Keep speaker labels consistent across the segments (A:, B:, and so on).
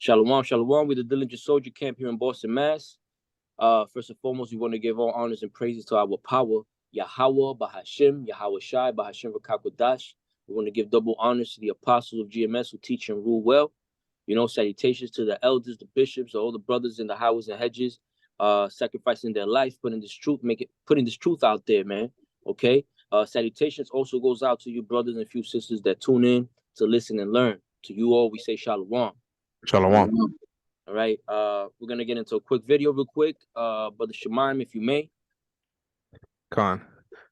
A: Shalom, shalom. We're the Diligent Soldier Camp here in Boston, Mass. First and foremost, we want to give all honors and praises to our power, Yahawah, Bahasham, Yahawashi, Bahasham V'Kakodash. We want to give double honors to the apostles of GMS who teach and rule well. You know, salutations to the elders, the bishops, all the brothers in the highways and hedges, sacrificing their life, putting this truth out there, man. Okay. Salutations also goes out to you brothers and few sisters that tune in to listen and learn. To you all, we say shalom.
B: Shalom.
A: All right. We're gonna get into a quick video real quick. Brother Shemaim, if you may.
B: Khan.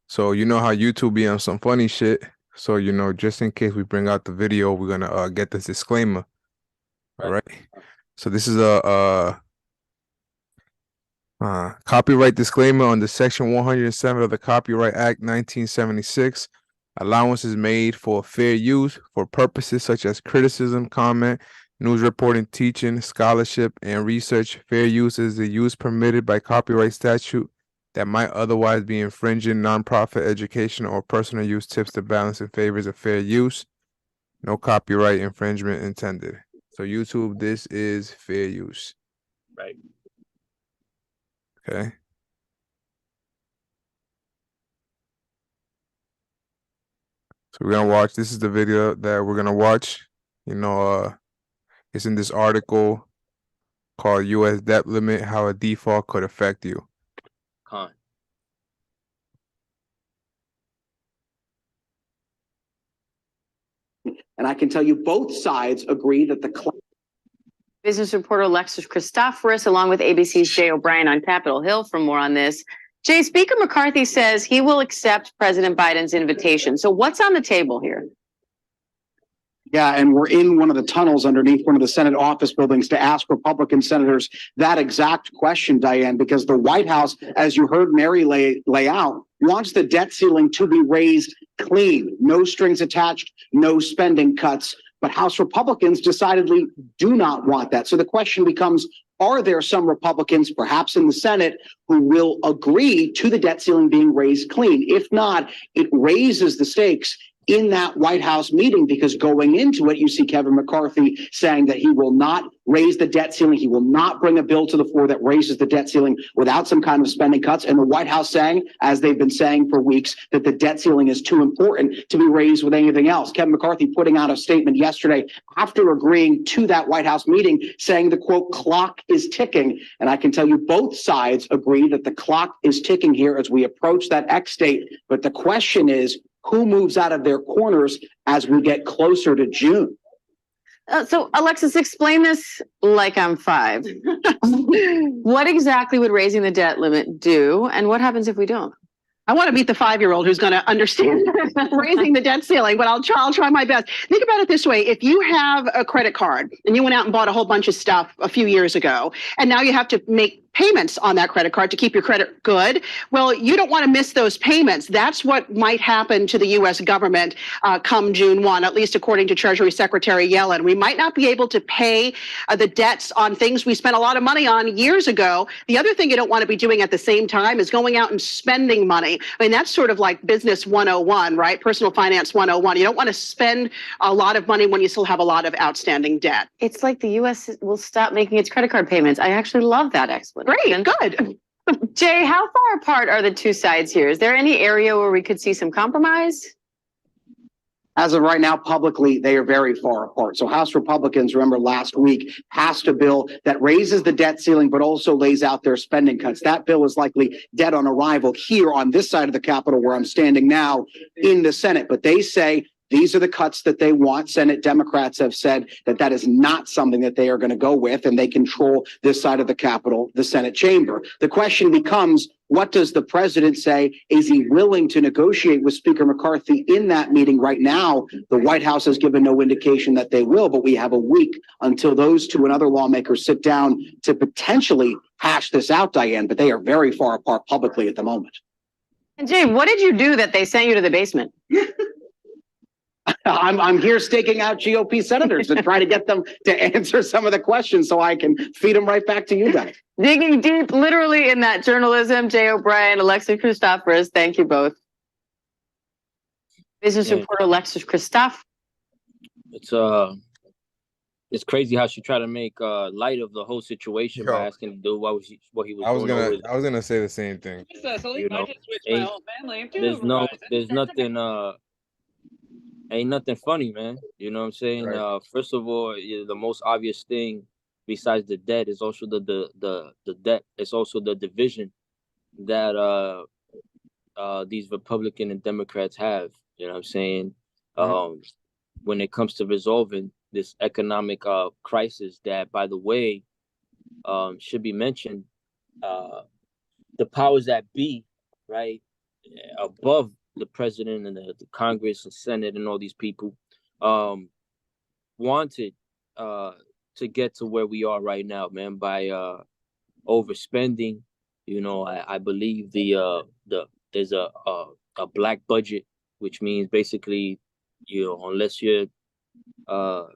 B: So you know how YouTube be on some funny shit. So you know, just in case we bring out the video, we're gonna get this disclaimer. All right. So this is a copyright disclaimer under Section 107 of the Copyright Act 1976. Allowance is made for fair use for purposes such as criticism, comment, news reporting, teaching, scholarship, and research. Fair use is the use permitted by copyright statute that might otherwise be infringing. Nonprofit, educational, or personal use tips the balance in favor of fair use. No copyright infringement intended. So YouTube, this is fair use.
A: Right.
B: Okay. So we're gonna watch. This is the video that we're gonna watch. You know, it's in this article called U.S. Debt Limit, How a Default Could Affect You.
A: Con.
C: And I can tell you both sides agree that the
D: business reporter Alexis Christoforous, along with ABC's Jay O'Brien on Capitol Hill for more on this. Jay, Speaker McCarthy says he will accept President Biden's invitation. So what's on the table here?
C: Yeah, and we're in one of the tunnels underneath one of the Senate office buildings to ask Republican senators that exact question, Diane, because the White House, as you heard Mary lay out, wants the debt ceiling to be raised clean, no strings attached, no spending cuts. But House Republicans decidedly do not want that. So the question becomes, are there some Republicans, perhaps in the Senate, who will agree to the debt ceiling being raised clean? If not, it raises the stakes in that White House meeting, because going into it, you see Kevin McCarthy saying that he will not raise the debt ceiling. He will not bring a bill to the floor that raises the debt ceiling without some kind of spending cuts. And the White House saying, as they've been saying for weeks, that the debt ceiling is too important to be raised with anything else. Kevin McCarthy putting out a statement yesterday after agreeing to that White House meeting, saying the, quote, clock is ticking. And I can tell you both sides agree that the clock is ticking here as we approach that X date. But the question is, who moves out of their corners as we get closer to June?
D: So, Alexis, explain this like I'm 5. What exactly would raising the debt limit do, and what happens if we don't?
E: I want to meet the 5-year-old who's going to understand raising the debt ceiling, but I'll try my best. Think about it this way. If you have a credit card and you went out and bought a whole bunch of stuff a few years ago, and now you have to make payments on that credit card to keep your credit good, well, you don't want to miss those payments. That's what might happen to the U.S. government come June 1, at least according to Treasury Secretary Yellen. We might not be able to pay the debts on things we spent a lot of money on years ago. The other thing you don't want to be doing at the same time is going out and spending money. I mean, that's sort of like business 101, right? Personal finance 101. You don't want to spend a lot of money when you still have a lot of outstanding debt.
D: It's like the U.S. will stop making its credit card payments. I actually love that explanation.
E: Great, good.
D: Jay, how far apart are the two sides here? Is there any area where we could see some compromise?
C: As of right now, publicly, they are very far apart. So House Republicans, remember last week, passed a bill that raises the debt ceiling, but also lays out their spending cuts. That bill is likely dead on arrival here on this side of the Capitol where I'm standing now in the Senate. But they say these are the cuts that they want. Senate Democrats have said that that is not something that they are going to go with, and they control this side of the Capitol, the Senate chamber. The question becomes, what does the president say? Is he willing to negotiate with Speaker McCarthy in that meeting right now? The White House has given no indication that they will, but we have a week until those two and other lawmakers sit down to potentially hash this out, Diane, but they are very far apart publicly at the moment.
D: And Jay, what did you do that they sent you to the basement?
C: I'm here staking out GOP senators to try to get them to answer some of the questions so I can feed them right back to you guys.
D: Digging deep, literally, in that journalism. Jay O'Brien, Alexis Christoforous, thank you both. Business reporter Alexis Christoforous.
A: It's It's crazy how she tried to make light of the whole situation by
B: Yo,
A: asking the dude what he was
B: I was
A: doing over
B: gonna
A: there.
B: I was gonna say the same thing.
A: You know, ain't, there's nothing ain't nothing funny, man. You know what I'm saying?
B: Right.
A: First of all, the most obvious thing besides the debt is also the debt. It's also the division that these Republican and Democrats have. You know what I'm saying? Um, when it comes to resolving this economic crisis, that, by the way, should be mentioned, the powers that be, right, above the president and the Congress and Senate and all these people, um, wanted to get to where we are right now, man, by overspending. You know, I believe there's a black budget, which means basically, you know, unless you're uh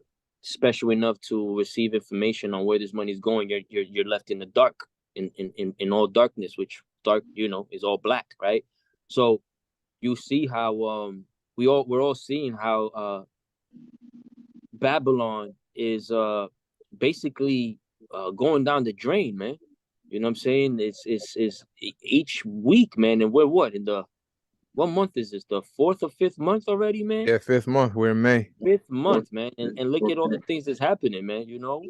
A: special enough to receive information on where this money is going, you're left in the dark, in all darkness, which dark, you know, is all black, right? So you see how we're all seeing how Babylon is basically going down the drain, man. You know what I'm saying? It's each week, man, and we're what, in the, what month is this? The fourth or fifth month already, man?
B: Yeah, 5th month. We're in May.
A: Fifth month, man. And look at all the things that's happening, man, you know?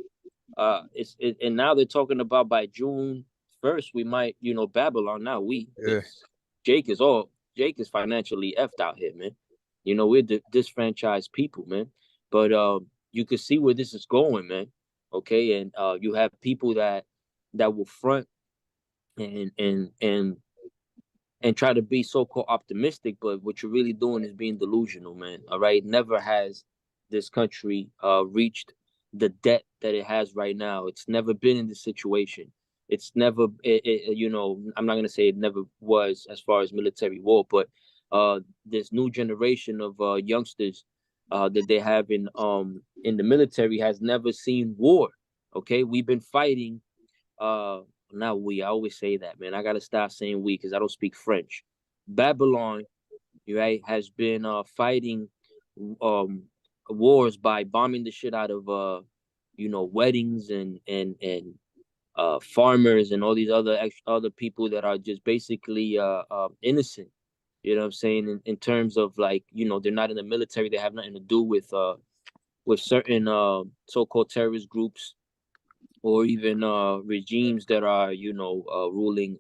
A: And now they're talking about by June 1st, we might, you know, Babylon now,
B: Yeah.
A: Jake is financially effed out here, man. You know, we're disfranchised people, man. But you can see where this is going, man. Okay, and you have people that will front and try to be so-called optimistic, but what you're really doing is being delusional, man. All right, never has this country reached the debt that it has right now. It's never been in this situation. It's never, you know, I'm not gonna say it never was as far as military war, but this new generation of youngsters that they have in the military has never seen war. Okay, we've been fighting not we. I always say that, man. I gotta stop saying we because I don't speak French. Babylon, right, has been fighting um wars by bombing the shit out of you know, weddings and farmers and all these other people that are just basically innocent. You know what I'm saying? In terms of, like, you know, they're not in the military. They have nothing to do with certain so-called terrorist groups, or even regimes that are, you know, ruling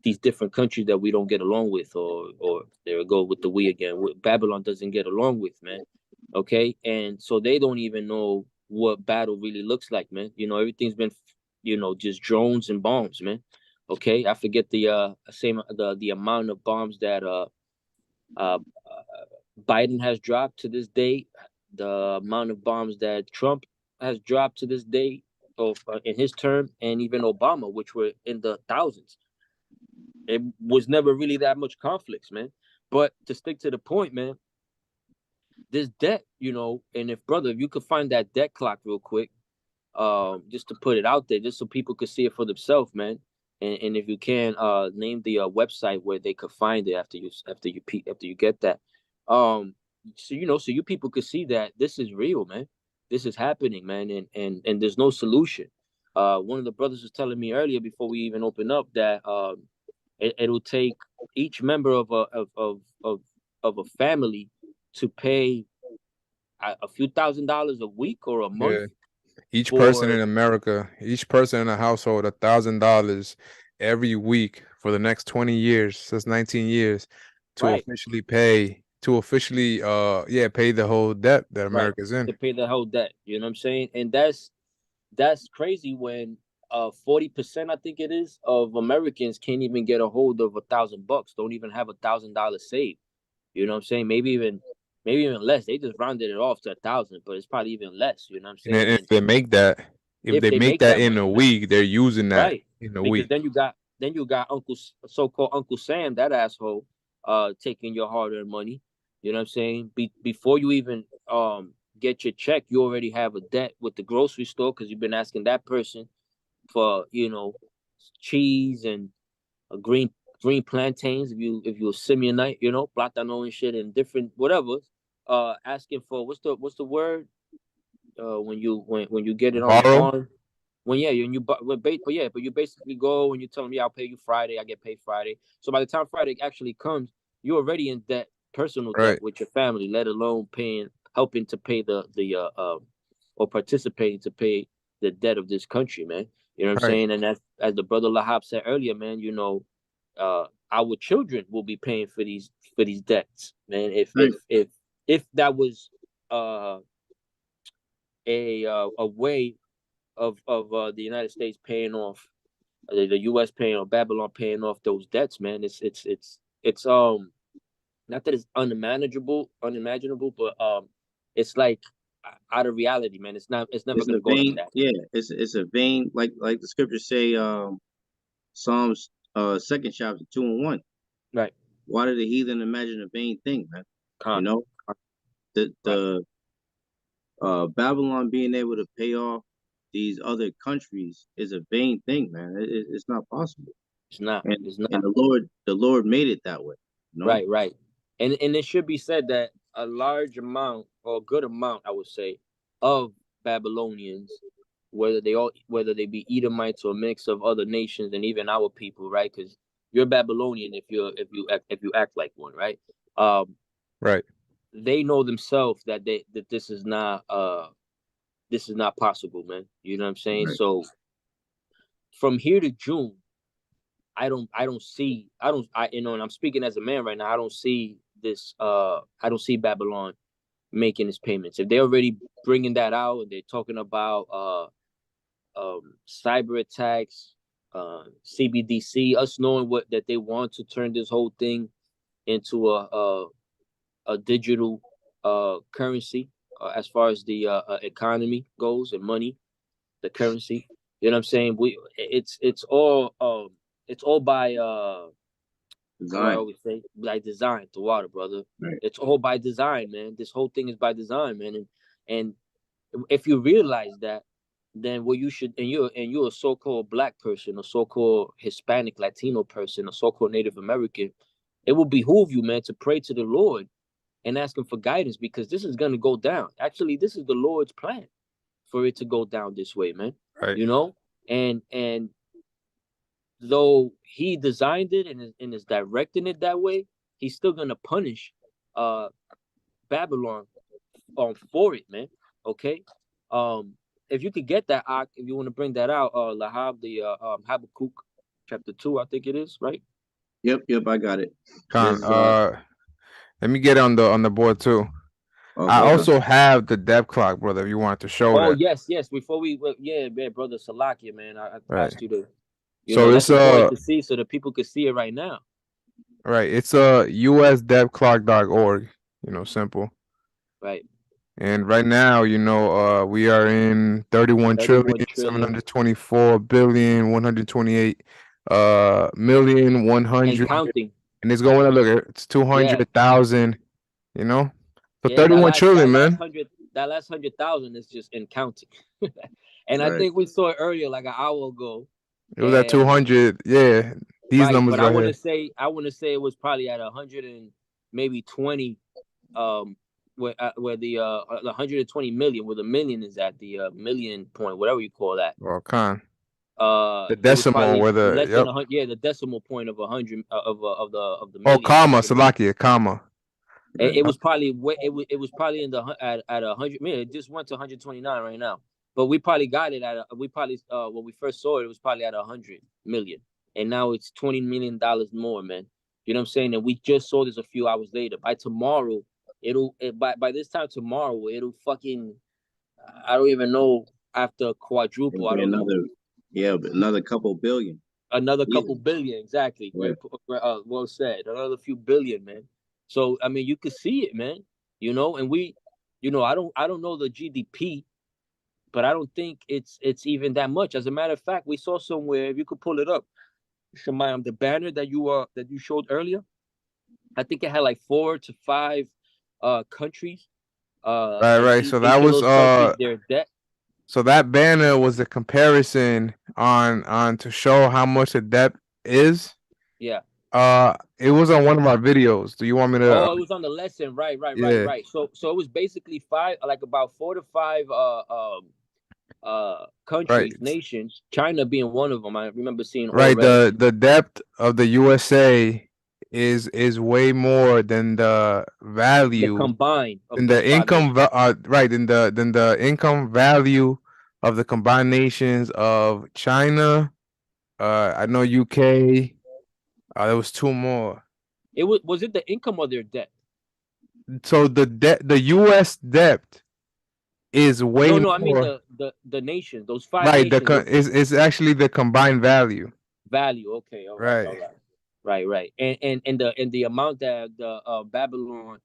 A: these different countries that we don't get along with, or there we go with the we again. Babylon doesn't get along with, man. Okay, and so they don't even know what battle really looks like, man. You know, everything's been, you know, just drones and bombs, man. Okay, I forget the amount of bombs that uh Biden has dropped to this day, the amount of bombs that Trump has dropped to this day of in his term, and even Obama, which were in the thousands. It was never really that much conflicts, man. But to stick to the point, man, this debt, you know, and if you could find that debt clock real quick, just to put it out there, just so people could see it for themselves, man. And if you can, name the website where they could find it after you get that. So, you know, so you people could see that this is real, man. This is happening, man, and there's no solution. One of the brothers was telling me earlier before we even open up that it'll take each member of a family to pay a few $1,000s a week or a month
B: Yeah. Each person
A: for,
B: in America, each person in a household, $1,000 every week for the next 20 years. That's 19 years
A: right.
B: to officially pay the whole debt that
A: Right.
B: America's in.
A: To pay the whole debt. You know what I'm saying? And that's crazy when 40%, I think it is, of Americans can't even get a hold of $1,000, don't even have $1,000 saved. You know what I'm saying? Maybe even less. They just rounded it off to 1,000, but it's probably even less. You know what I'm
B: And then
A: saying?
B: if
A: And
B: if
A: if
B: they
A: they
B: make
A: make
B: that
A: that
B: in
A: much,
B: a
A: man.
B: week, they're using that
A: Right.
B: in a
A: Because
B: week.
A: then you got so-called Uncle Sam, that asshole, taking your hard-earned money. You know what I'm saying? Before you even get your check, you already have a debt with the grocery store because you've been asking that person for, you know, cheese and green plantains, if you're a Simeonite, you know, platano and shit, and different whatever. Asking for what's the word? when you get it on your
B: Borrow?
A: arm. But you basically go and you tell them, yeah, I'll pay you Friday. I get paid Friday. So by the time Friday actually comes, you're already in debt, personal debt
B: Right.
A: with your family, let alone helping to pay or participating to pay the debt of this country, man. You know what I'm
B: Right.
A: saying? And as the brother Lahab said earlier, man, our children will be paying for these debts, man. If that was uh a way of the United States paying off the U.S. paying or Babylon paying off those debts, man. It's not that it's unimaginable, but it's like out of reality, man. It's not. It's never
F: It's a
A: gonna go like
F: vein,
A: that.
F: yeah. It's a vein, like the scriptures say, Psalms second chapter 2:1.
A: Right.
F: Why did the heathen imagine a vain thing, man? You
A: Con.
F: know, the
A: Right.
F: the Babylon being able to pay off these other countries is a vain thing, man. It's not possible.
A: It's not.
F: And
A: It's
F: and
A: not.
F: the Lord made it that way. You know,
A: Right. Right. And it should be said that a large amount or a good amount, I would say, of Babylonians, whether they be Edomites or a mix of other nations and even our people, right? Because you're Babylonian if you act like one, right? Um,
B: Right.
A: they know themselves that this is not possible, man. You know what I'm saying?
F: right?
A: So from here to June, and I'm speaking as a man right now. I don't see this. I don't see Babylon making its payments. If they're already bringing that out and they're talking about cyber attacks, CBDC, us knowing that they want to turn this whole thing into a digital currency as far as the economy goes and money, the currency. You know what I'm saying? It's all by how I
F: Design,
A: always say, by design. The water, brother.
F: right?
A: It's all by design, man. This whole thing is by design, man. And if you realize that, then what you should and you're a so-called black person, a so-called Hispanic Latino person, a so-called Native American, it will behoove you, man, to pray to the Lord and ask him for guidance, because this is gonna go down. Actually, this is the Lord's plan for it to go down this way, man.
B: Right.
A: You know, and though he designed it and is directing it that way, he's still gonna punish uh Babylon for it, man. Okay. If you could get that, if you want to bring that out, Lahab, the Habakkuk chapter 2, I think it is, right?
F: Yep, I got it.
B: Con,
F: This
B: let me get it on the board too. I
F: okay.
B: also have the depth clock, brother, if you want to show
A: Oh
B: that.
A: yes. Before yeah, brother Salakia, man, I
B: Right.
A: asked you to,
B: So
A: that's
B: it's
A: important to see so that people could see it right now.
B: right, it's usdebtclock.org, simple.
A: Right.
B: And right now, we are in 31 trillion
A: 31 trillion
B: 724 billion 128 million
A: and
B: 100,
A: counting.
B: and it's going up. Look, it's
A: Yeah.
B: 200,000, So
A: Yeah,
B: 31 trillion, man.
A: that last 100,000 is just in counting. And I
F: Right.
A: think we saw it earlier, like an hour ago.
B: It was at
A: And
B: 200. Yeah, these
A: right,
B: numbers
A: but I
B: right
A: want
B: here.
A: to say it was probably at 100 and maybe 20, where the 120 million, where the million is at, the million point, whatever you call that.
B: Well, con the
A: It was
B: decimal
A: probably
B: where
A: less than
B: yep.
A: 100. Yeah, the decimal point of 100 of the
B: Oh,
A: million.
B: comma, Salakia, comma.
A: It was probably it was probably in the at 100 million. It just went to 129 right now. But we probably got it when we first saw it, it was probably at 100 million, and now it's $20 million more, man. You know what I'm saying? And we just saw this a few hours later. By tomorrow, by this time tomorrow, it'll fucking, I don't even know, after quadruple.
F: It'll
A: I
F: be
A: don't know,
F: but another couple billion.
A: another
F: Yeah.
A: couple billion, exactly.
F: Right.
A: Well said. Another few billion, man. So I mean, you could see it, man. And we, I don't know the GDP, but I don't think it's even that much. As a matter of fact, we saw somewhere, if you could pull it up, Shemayim, the banner that you showed earlier, I think it had like 4 to 5 countries.
B: Right. So that
A: each of
B: was
A: those countries, their debt.
B: So that banner was a comparison on to show how much the debt is.
A: Yeah.
B: It was on one of my videos. Do you want me to?
A: Oh, it was on the lesson. Right, right, right,
B: Yeah,
A: right. So it was basically five, like about 4 to 5
B: right,
A: countries, nations, China being one of them. I remember seeing
B: right.
A: already
B: The depth of the USA is way more than the
A: the
B: value
A: combine of
B: than the
A: those five
B: income.
A: nations.
B: Right, than the income value of the combined nations of China. I know UK. There was two more.
A: It was it the income or their debt?
B: So the US debt is way
A: No, no, I mean
B: more.
A: the nations, those five
B: Right,
A: nations with
B: is actually the combined value.
A: value. Okay, all right, all
B: Right.
A: right. Right, right. And the amount that the Babylon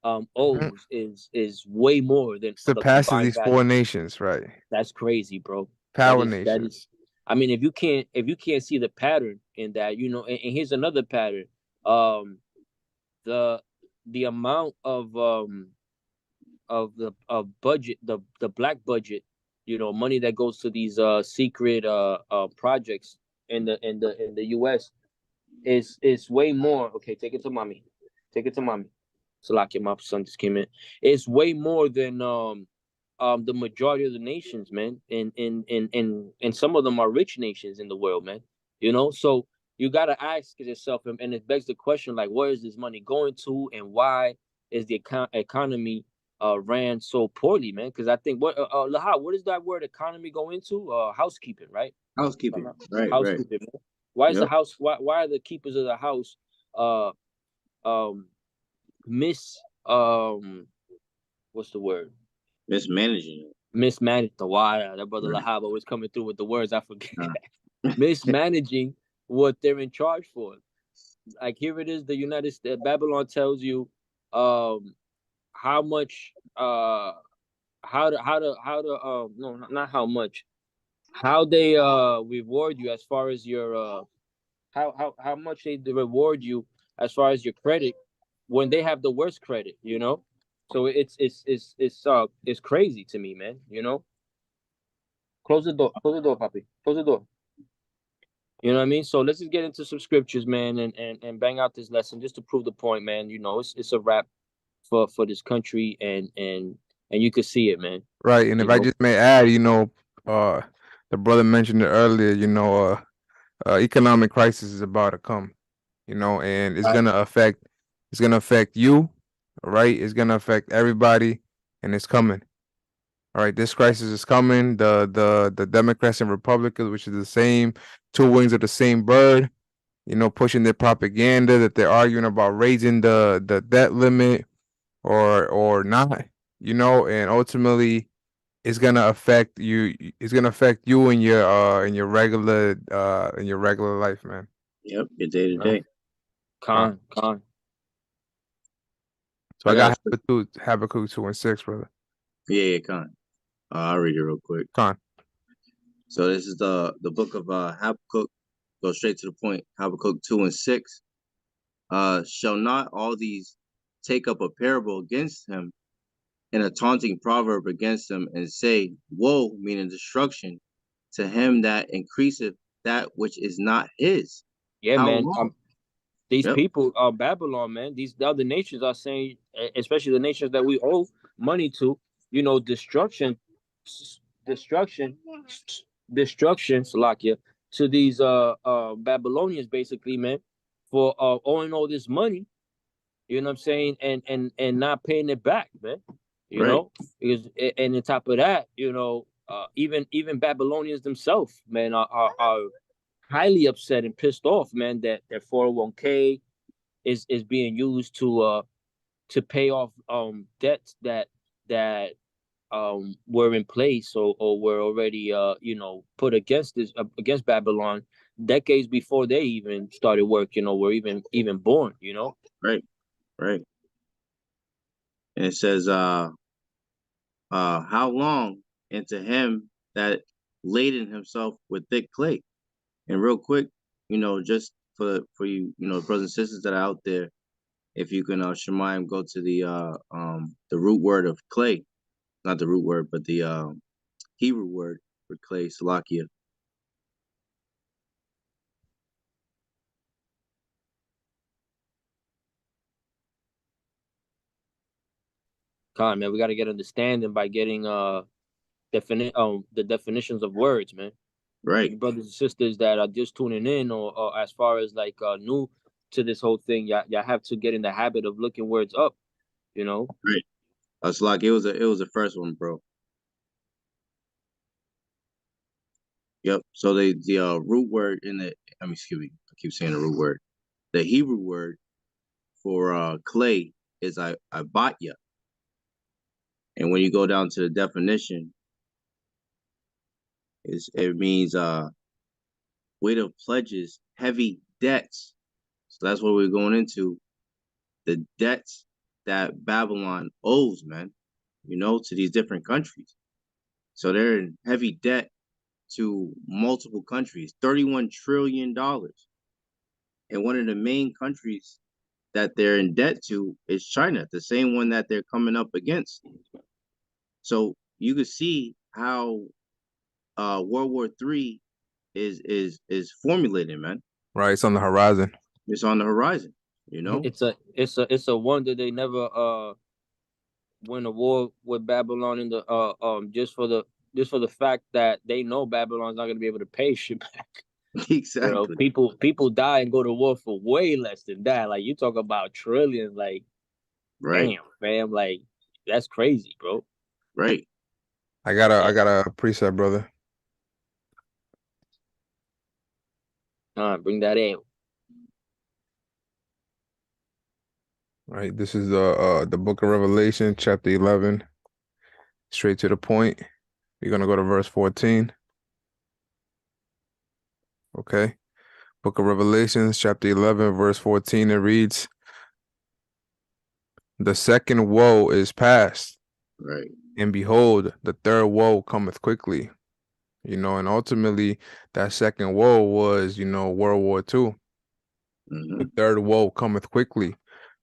B: Mhm.
A: owes is way more than the
B: Surpasses
A: combined
B: these four
A: value.
B: nations, right?
A: That's crazy, bro. That
B: Power
A: is that
B: nations.
A: is I mean if you can't see the pattern in that, and here's another pattern. Um the the amount of the budget, the black budget, money that goes to these secret projects in the US is way more. Okay, take it to mommy. Take it to mommy. Salakia, my son just came in. It's way more than the majority of the nations, man. And some of them are rich nations in the world, man. So you gotta ask yourself, and it begs the question, like, where is this money going to, and why is the economy ran so poorly, man? Because I think Laha, what does that word economy go into? Housekeeping, right?
F: Housekeeping. Right, right.
A: Housekeeping. Man. Why is the
F: Yep.
A: house? Why are the keepers of the house uh miss what's the word?
F: Mismanaging
A: Mismanaged the water. That
F: it.
A: brother
F: Right.
A: Lahab always coming through with the words. I forget.
F: Uh,
A: Mismanaging what they're in charge for. Like here it is, the United States. Babylon tells you how much how to no, not how much, how they reward you as far as your how much they reward you as far as your credit when they have the worst credit. So it's crazy to me, man. Close the door, Poppy. Close the door. You know what I mean? So let's just get into some scriptures, man, and bang out this lesson just to prove the point, man. It's a wrap for this country, and you could see it, man.
B: Right. And
A: You
B: if I
A: know,
B: just may add, uh the brother mentioned it earlier, economic crisis is about to come, and
A: right?
B: it's gonna affect you, right? It's gonna affect everybody, and it's coming. All right, this crisis is coming. The Democrats and Republicans, which is the same two wings of the same bird, pushing their propaganda that they're arguing about raising the debt limit or not, and ultimately it's gonna affect you. It's gonna affect you in your regular life, man.
F: Yep. Your day to
A: Right.
F: day.
B: Con.
A: Con.
B: So
F: I
B: I
F: got a
B: got Habakkuk 2:6, brother.
F: yeah, yeah, con. I'll read it real quick.
B: Con.
F: So this is the book of Habakkuk. Go straight to the point. Habakkuk 2:6. Shall not all these take up a parable against him, and a taunting proverb against him, and say, Woe, meaning destruction, to him that increaseth that which is not his.
A: Yeah,
F: How
A: man.
F: long?
A: These
F: Yep.
A: people are Babylon, man. These the other nations are saying, especially the nations that we owe money to, destruction, destruction, destruction, Salakia, to these Babylonians, basically, man, for owing all this money. You know what I'm saying, and not paying it back, man. You
F: Right.
A: know, because and on top of that, even Babylonians themselves, man, are highly upset and pissed off, man, that their 401k is being used to pay off debts that were in place or were already put against Babylon decades before they even started work, were even born.
F: Right. Right. And it says, how long? And to him that laden himself with thick clay. And real quick, just for you, brothers and sisters that are out there, if you can Shemaim, go to the root word of clay, not the root word, but the Hebrew word for clay, Salakia.
A: God, man, we got to get understanding by getting the definitions of words, man.
F: Right.
A: You brothers and sisters that are just tuning in, or as far as like new to this whole thing, y'all have to get in the habit of looking words up, you know.
F: Right. It's like it was the first one, bro. Yep. So the root word in the excuse me, I keep saying the root word. The Hebrew word for clay is ibatya. And when you go down to the definition, it means weight of pledges, heavy debts. So that's what we're going into. The debts that Babylon owes, man, to these different countries. So they're in heavy debt to multiple countries, $31 trillion. And one of the main countries that they're in debt to is China, the same one that they're coming up against. So you could see how World War III is formulating, man.
B: Right, it's on the horizon.
F: It's on the horizon,
A: It's a wonder they never win a war with Babylon in the just for the fact that they know Babylon's not gonna be able to pay shit back.
F: Exactly.
A: People die and go to war for way less than that. Like, you talk about trillions, like,
F: right.
A: Damn, fam, like, that's crazy, bro.
F: Right.
B: I got a preset, brother.
A: Bring that in.
B: Right, this is the book of Revelation, chapter 11. Straight to the point. We're gonna go to verse 14. Okay. Book of Revelations, chapter 11, verse 14. It reads, "The second woe is past,
F: Right.
B: and behold, the third woe cometh quickly." And ultimately that second woe was, World War II.
F: Mm-hmm.
B: The third woe cometh quickly.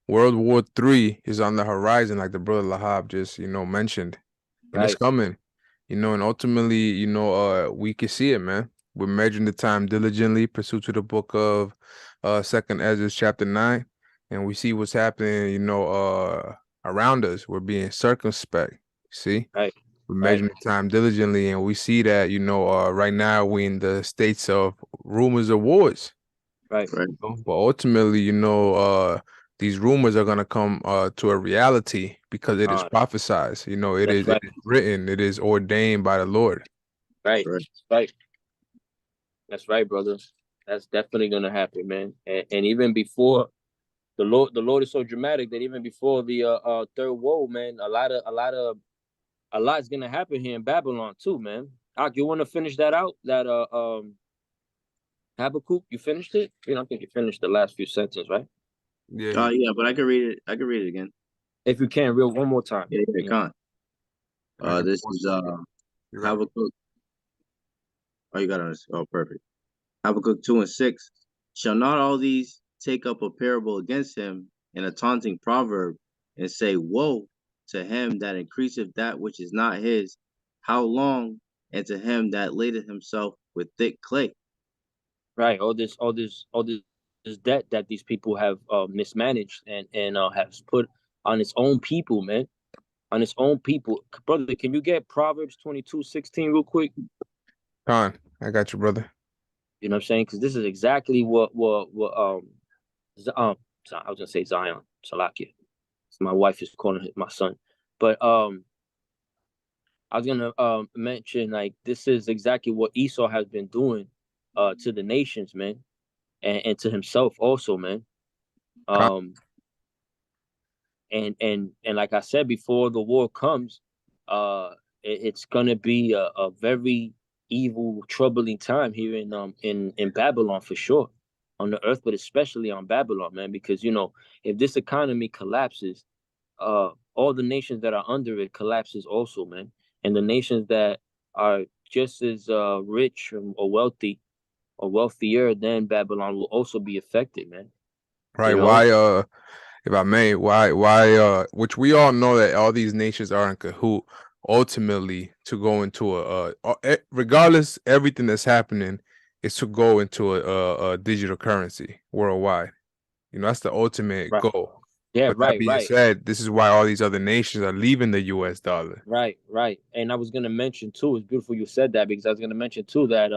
B: World War III is on the horizon, like the brother Lahab just, mentioned. And it's coming. And ultimately, we can see it, man. We're measuring the time diligently, pursuant to the book of Second Ezra chapter 9. And we see what's happening, around us. We're being circumspect. See?
A: Right.
B: We're measuring the time diligently, and we see that, right now we're in the states of rumors of wars.
A: Right.
B: But ultimately, these rumors are gonna come to a reality because it is prophesied. It is written, it is ordained by the Lord.
A: Right. That's right, brother. That's definitely gonna happen, man. And even before the Lord is so dramatic that even before the third woe, man, a lot's gonna happen here in Babylon too, man. Ak, you want to finish that out? That Habakkuk, you finished it? I think you finished the last few sentences, right?
B: Yeah.
F: Yeah, but I can read it. I can read it again.
A: If you can, real one more time.
F: Yeah, I can't. This is Habakkuk. Oh, you got it. Oh, perfect. Habakkuk 2:6. Shall not all these take up a parable against him and a taunting proverb, and say, Woe to him that increaseth that which is not his, how long, and to him that ladeth himself with thick clay.
A: Right. All this debt that these people have mismanaged and has put on its own people, man. On its own people. Brother, can you get Proverbs 22:16 real quick?
B: Con, I got you, brother.
A: You know what I'm saying? Because this is exactly what I was gonna say Zion, Salakia. My wife is calling my son. But I was gonna mention, like, this is exactly what Esau has been doing to the nations, man, and to himself also, man. And like I said before, the war comes, it's gonna be a very evil, troubling time here in Babylon for sure, on the earth, but especially on Babylon, man, because if this economy collapses, all the nations that are under it collapses also, man, and the nations that are just as rich or wealthy or wealthier than Babylon will also be affected, man.
B: Right? Why? If I may, why? Which we all know that all these nations are in cahoot ultimately to go into regardless everything that's happening is to go into a digital currency worldwide. That's the ultimate goal.
A: Yeah,
B: But that being said, this is why all these other nations are leaving the US dollar.
A: Right. And I was gonna mention too, it's beautiful you said that, because I was gonna mention too that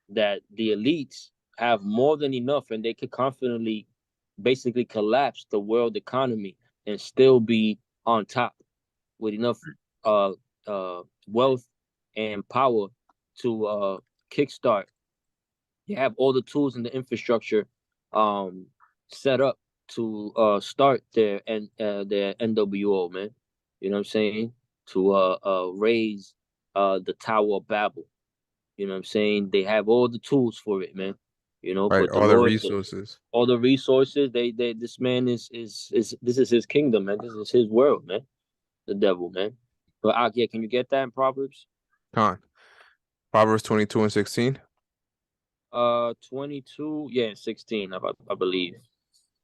A: that the elites have more than enough, and they could confidently basically collapse the world economy and still be on top with enough uh wealth and power to kickstart. They have all the tools and the infrastructure um set up to start their NWO, man. You know what I'm saying? To raise the Tower of Babel. You know what I'm saying? They have all the tools for it, man. You know,
B: Right,
A: but the
B: all the
A: Lord,
B: resources.
A: all the resources, they this man is this is his kingdom, man. This is his world, man. The devil, man. But yeah, can you get that in Proverbs?
B: Con. Proverbs 22 and 16.
A: 22, yeah, and 16, I believe.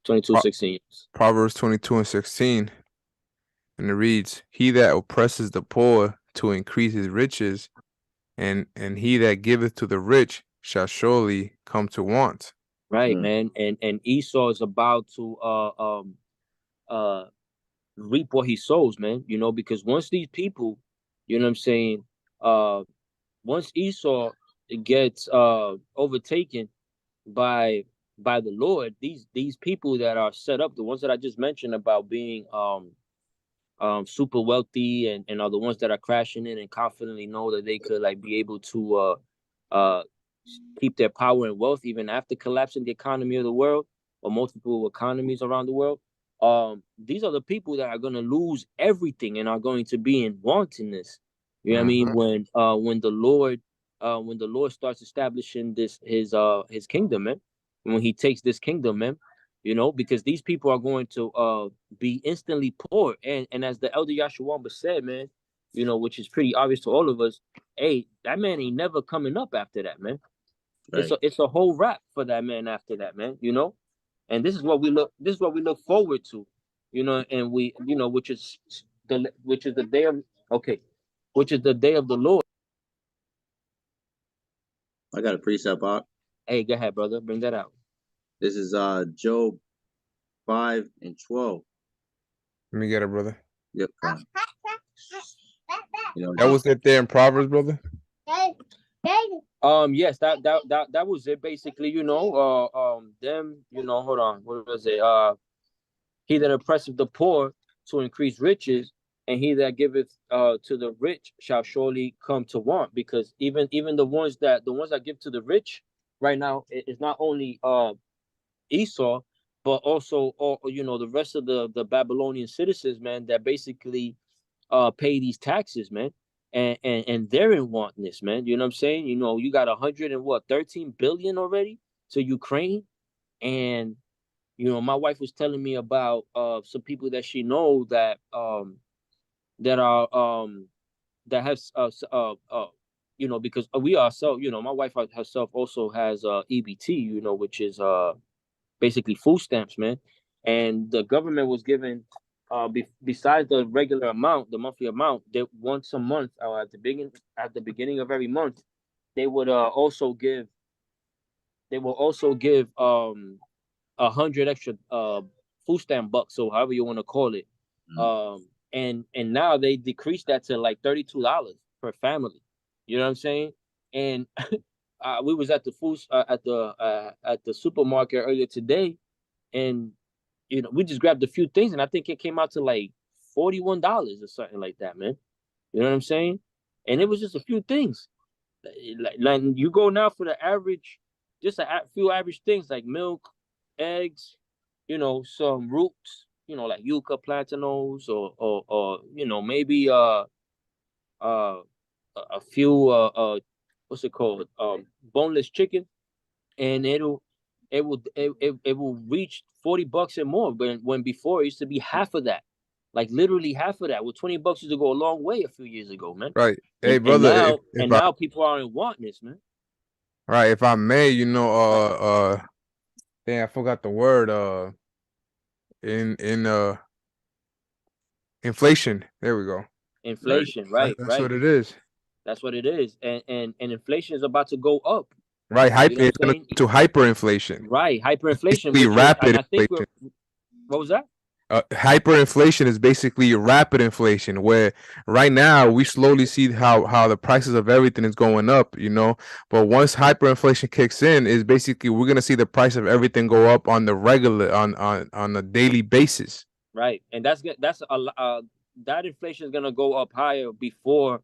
A: 22,
B: Pro
A: 16.
B: Proverbs 22 and 16. And it reads, he that oppresses the poor to increase his riches, and he that giveth to the rich shall surely come to want.
A: Right, man. And Esau is about to uh reap what he sows, man. You know, because once these people, you know what I'm saying, once Esau gets overtaken by the Lord, these people that are set up, the ones that I just mentioned about being super wealthy and are the ones that are crashing in and confidently know that they could like be able to uh keep their power and wealth even after collapsing the economy of the world or multiple economies around the world. These are the people that are going to lose everything and are going to be in wantonness. You know what I mean? When the Lord starts establishing this his kingdom, man. When he takes this kingdom, man, you know, because these people are going to be instantly poor. And as the elder Yahawah said, man, you know, which is pretty obvious to all of us, hey, that man ain't never coming up after that, man. Right. It's a whole wrap for that man after that, man, you know. And this is what we look forward to, you know, and we, you know, which is the day of which is the day of the Lord.
F: I got a precept out.
A: Hey, go ahead, brother, bring that out.
F: This is Job 5 and 12.
B: Let me get it, brother.
F: Yep.
B: You know, that was it there in Proverbs, brother.
A: Yes, that was it basically, you know. Them, you know, hold on, what was it? He that oppresseth the poor to increase riches, and he that giveth to the rich shall surely come to want. Because even the ones that give to the rich right now is not only Esau, but also all, you know, the rest of the Babylonian citizens, man, that basically pay these taxes, man. And they're in wantness, man. You know what I'm saying? You know, you got 13 billion already to Ukraine. And you know, my wife was telling me about some people that she know that that are that has you know, because we ourselves, you know, my wife herself also has EBT, you know, which is basically food stamps, man. And the government was giving besides the regular amount, the monthly amount, they once a month at the beginning of every month, they would also give 100 extra food stamp bucks, so however you want to call it. And now they decreased that to like $32 per family. You know what I'm saying? And we was at the at the supermarket earlier today, and you know, we just grabbed a few things, and I think it came out to like $41 or something like that, man. You know what I'm saying? And it was just a few things. Like you go now for the average, just a few average things like milk, eggs, you know, some roots, you know, like yucca plantanos, or you know, maybe a few what's it called, boneless chicken, and it will reach $40 and more. But when before it used to be half of that, like literally half of that. With $20 used to go a long way a few years ago, man.
B: Right. Hey, brother.
A: Now people are in wantness, man.
B: Right. If I may, you know, damn, I forgot the word. In inflation. There we go.
A: Inflation, right?
B: That's what it is.
A: That's what it is, and inflation is about to go up.
B: Right, it's going to hyperinflation.
A: Right, hyperinflation.
B: Rapid
A: I think
B: inflation.
A: what was that?
B: Hyperinflation is basically rapid inflation, where right now we slowly see how the prices of everything is going up, you know. But once hyperinflation kicks in, is basically we're gonna see the price of everything go up on the regular on a daily basis.
A: Right, and that inflation is gonna go up higher before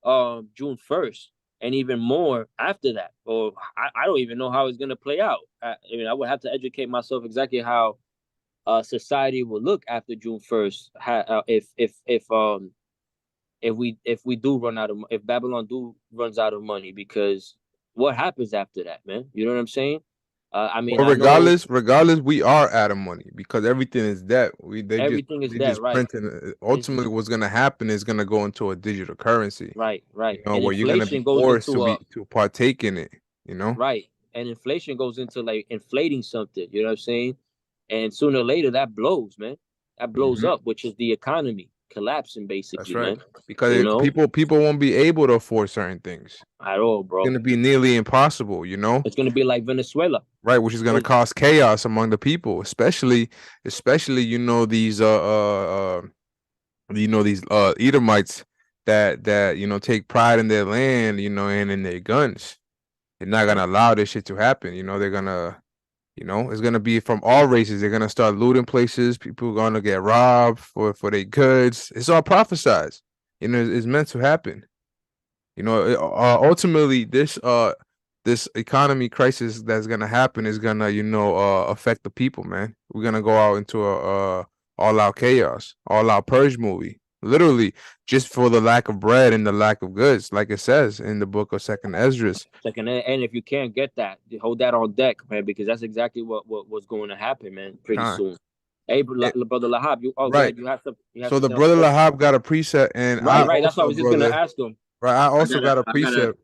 A: June 1st, and even more after that. Or I don't even know how it's gonna play out. I mean, I would have to educate myself exactly how society will look after June 1st. If we do run out of, if Babylon runs out of money, because what happens after that, man? You know what I'm saying? I mean,
B: Well,
A: I know
B: regardless, we are out of money because everything is debt.
A: everything is
B: They
A: debt,
B: just
A: right?
B: printing. Ultimately, what's gonna happen is gonna go into a digital currency.
A: Right,
B: You
A: right.
B: know,
A: And
B: where you're gonna be
A: inflation goes
B: forced
A: into a
B: to partake in it. You know,
A: right, and inflation goes into like inflating something. You know what I'm saying? And sooner or later, that blows, man. That blows
B: hmm
A: up, which is the economy collapsing,
B: that's
A: basically,
B: right.
A: man.
B: Because
A: You know,
B: people won't be able to afford certain things.
A: at all,
B: It's
A: bro.
B: gonna be nearly impossible. You know,
A: It's gonna be like Venezuela.
B: right? Which is gonna cause chaos among the people, especially these Edomites that take pride in their land, and in their guns. They're not gonna allow this shit to happen. They're gonna, it's gonna be from all races. They're gonna start looting places. People are gonna get robbed for their goods. It's all prophesized. It's meant to happen. Ultimately, this economy crisis that's gonna happen is gonna, affect the people, man. We're gonna go out into a all out chaos, all out purge movie, literally, just for the lack of bread and the lack of goods, like it says in the book of Second Esdras.
A: Second, and if you can't get that, hold that on deck, man, because that's exactly what's going to happen, man, pretty
B: Con.
A: soon. Hey,
B: It-
A: brother Lahab, go
B: right.
A: ahead. You have
B: So the
A: something else
B: brother
A: to say?
B: Lahab got a precept, and I
A: Right. That's what I
B: also,
A: was just gonna
B: brother,
A: ask him.
B: right, I
F: I
B: also
F: got a,
B: got a
F: I got a,
B: precept.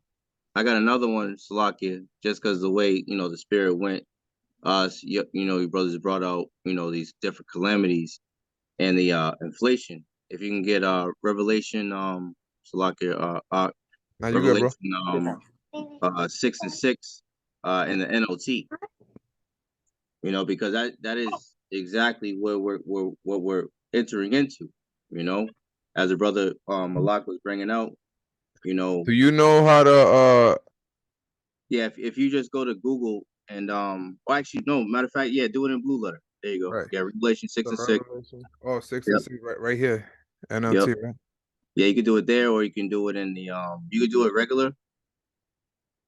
F: I got another one, Salakia, just because the way the spirit went. You brothers brought out these different calamities and the inflation. If you can get Revelation, Salakia,
B: Now you good, bro.
F: Revelation 6 and 6 in the NOT. Because that is exactly what we're entering into. As the brother Malak was bringing out.
B: Do you know how to
F: Yeah, if you just go to Google and well, actually no, matter of fact, yeah, do it in blue letter. There you go.
B: right?
F: Yeah, Revelation 6
B: The
F: and 6.
B: Revelation. Oh, 6 and
F: Yep.
B: 6, right here.
F: Yep.
B: NLT, right?
F: Yeah, you can do it there, or you can do it in the you can do it regular.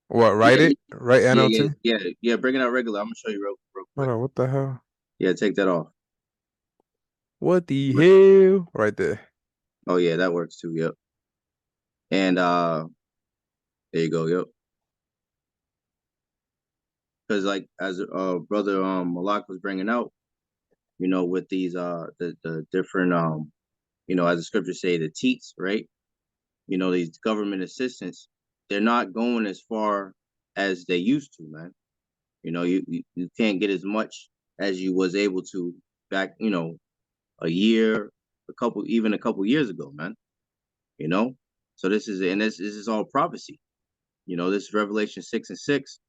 B: What,
F: Yeah,
B: write it? Right, NLT?
F: yeah. Bring it out regular. I'm gonna show you real
B: Hold
F: quick.
B: on, what the hell?
F: Yeah, take that off.
B: What the hell? Right there.
F: Oh yeah, that works too. Yep. And there you go. Yep. Because like as brother Malak was bringing out, with these the different as the scriptures say, the teats, right? These government assistants, they're not going as far as they used to, man. You can't get as much as you was able to back, a year, even a couple years ago, man. You know, so this is all prophecy. This is Revelation 6 and 6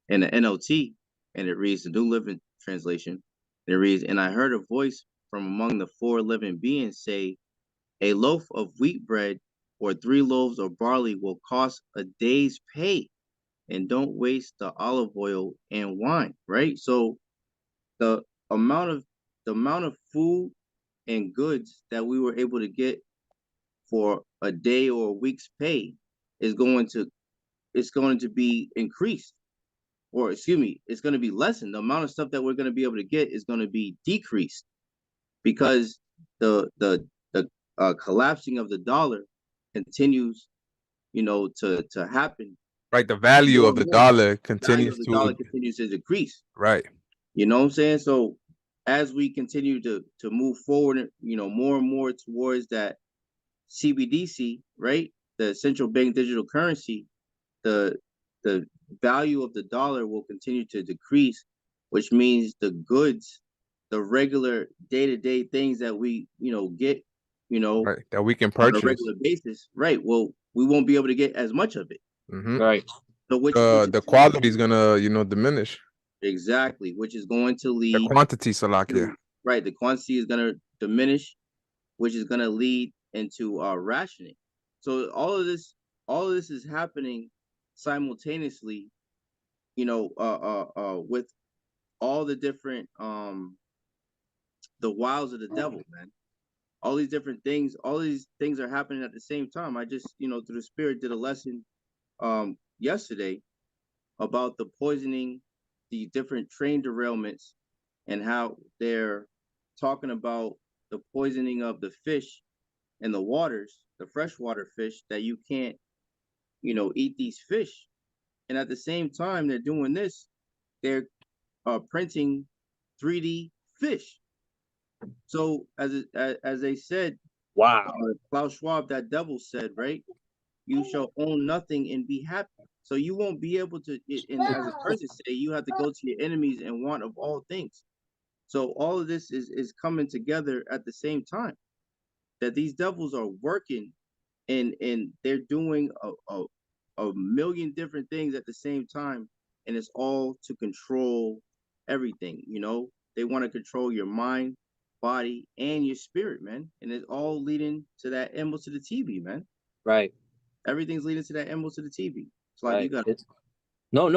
F: in the NLT, and it reads the New Living Translation. And it reads, "And I heard a voice from among the four living beings say, a loaf of wheat bread or 3 loaves of barley will cost a day's pay, and don't waste the olive oil and wine." Right. So the amount of food and goods that we were able to get for a day or a week's pay is going to be increased, or excuse me, it's going to be lessened. The amount of stuff that we're going to be able to get is going to be decreased because the collapsing of the dollar continues, to happen.
B: Right, the value
F: More
B: of
F: and
B: the
F: more,
B: dollar
F: the value
B: continues
F: of the
B: to,
F: dollar continues to decrease.
B: right.
F: You know what I'm saying? So as we continue to move forward, more and more towards that CBDC, right? The central bank digital currency, the the value of the dollar will continue to decrease, which means the goods, the regular day-to-day things that we, get,
B: Right, that we can
F: on a
B: purchase.
F: regular basis, right? Well, we won't be able to get as much of it.
B: Mm-hmm.
A: Right.
F: So which is
B: The quality is gonna, diminish.
F: exactly, which is going to
B: The
F: lead
B: quantity, Salakia.
F: to, right, the quantity is gonna diminish, which is gonna lead into rationing. So all of this is happening simultaneously, with all the different the wiles of the devil, man. All these different things, all these things are happening at the same time. I just, through the spirit, did a lesson yesterday about the poisoning, the different train derailments, and how they're talking about the poisoning of the fish in the waters, the freshwater fish, that you can't, eat these fish. And at the same time they're doing this, they're printing 3D fish. So as they said,
A: Wow.
F: Klaus Schwab, that devil said, right? You shall own nothing and be happy. So you won't be able to, and as a person say, you have to go to your enemies and want of all things. So all of this is coming together at the same time. That these devils are working, and they're doing a million different things at the same time, and it's all to control everything. They want to control your mind, body, and your spirit, man. And it's all leading to that emerald to the TV, man.
A: Right.
F: Everything's leading to that emerald to the TV. It's like
A: Right.
F: you got.
A: No.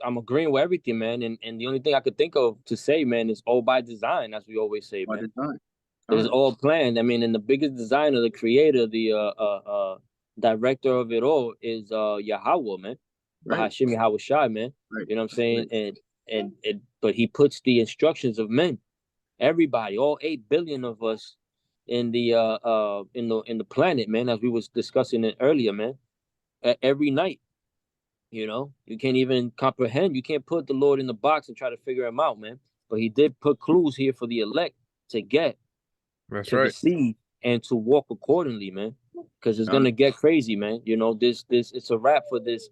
A: I'm agreeing with everything, man. And the only thing I could think of to say, man, is all by design, as we always say, man. It is all planned. I mean, and the biggest designer, the creator, the director of it all is Yahawah, man.
F: Right.
A: Bahasham Yahawashi, man.
F: Right.
A: You know what I'm saying? And but he puts the instructions of men, everybody, all 8 billion of us in the in the planet, man, as we was discussing it earlier, man. Every night. You can't even comprehend. You can't put the Lord in the box and try to figure him out, man. But he did put clues here for the elect to get,
B: That's
A: to
B: right.
A: receive, and to walk accordingly, man. Because it's gonna get crazy, man. This it's a wrap for this.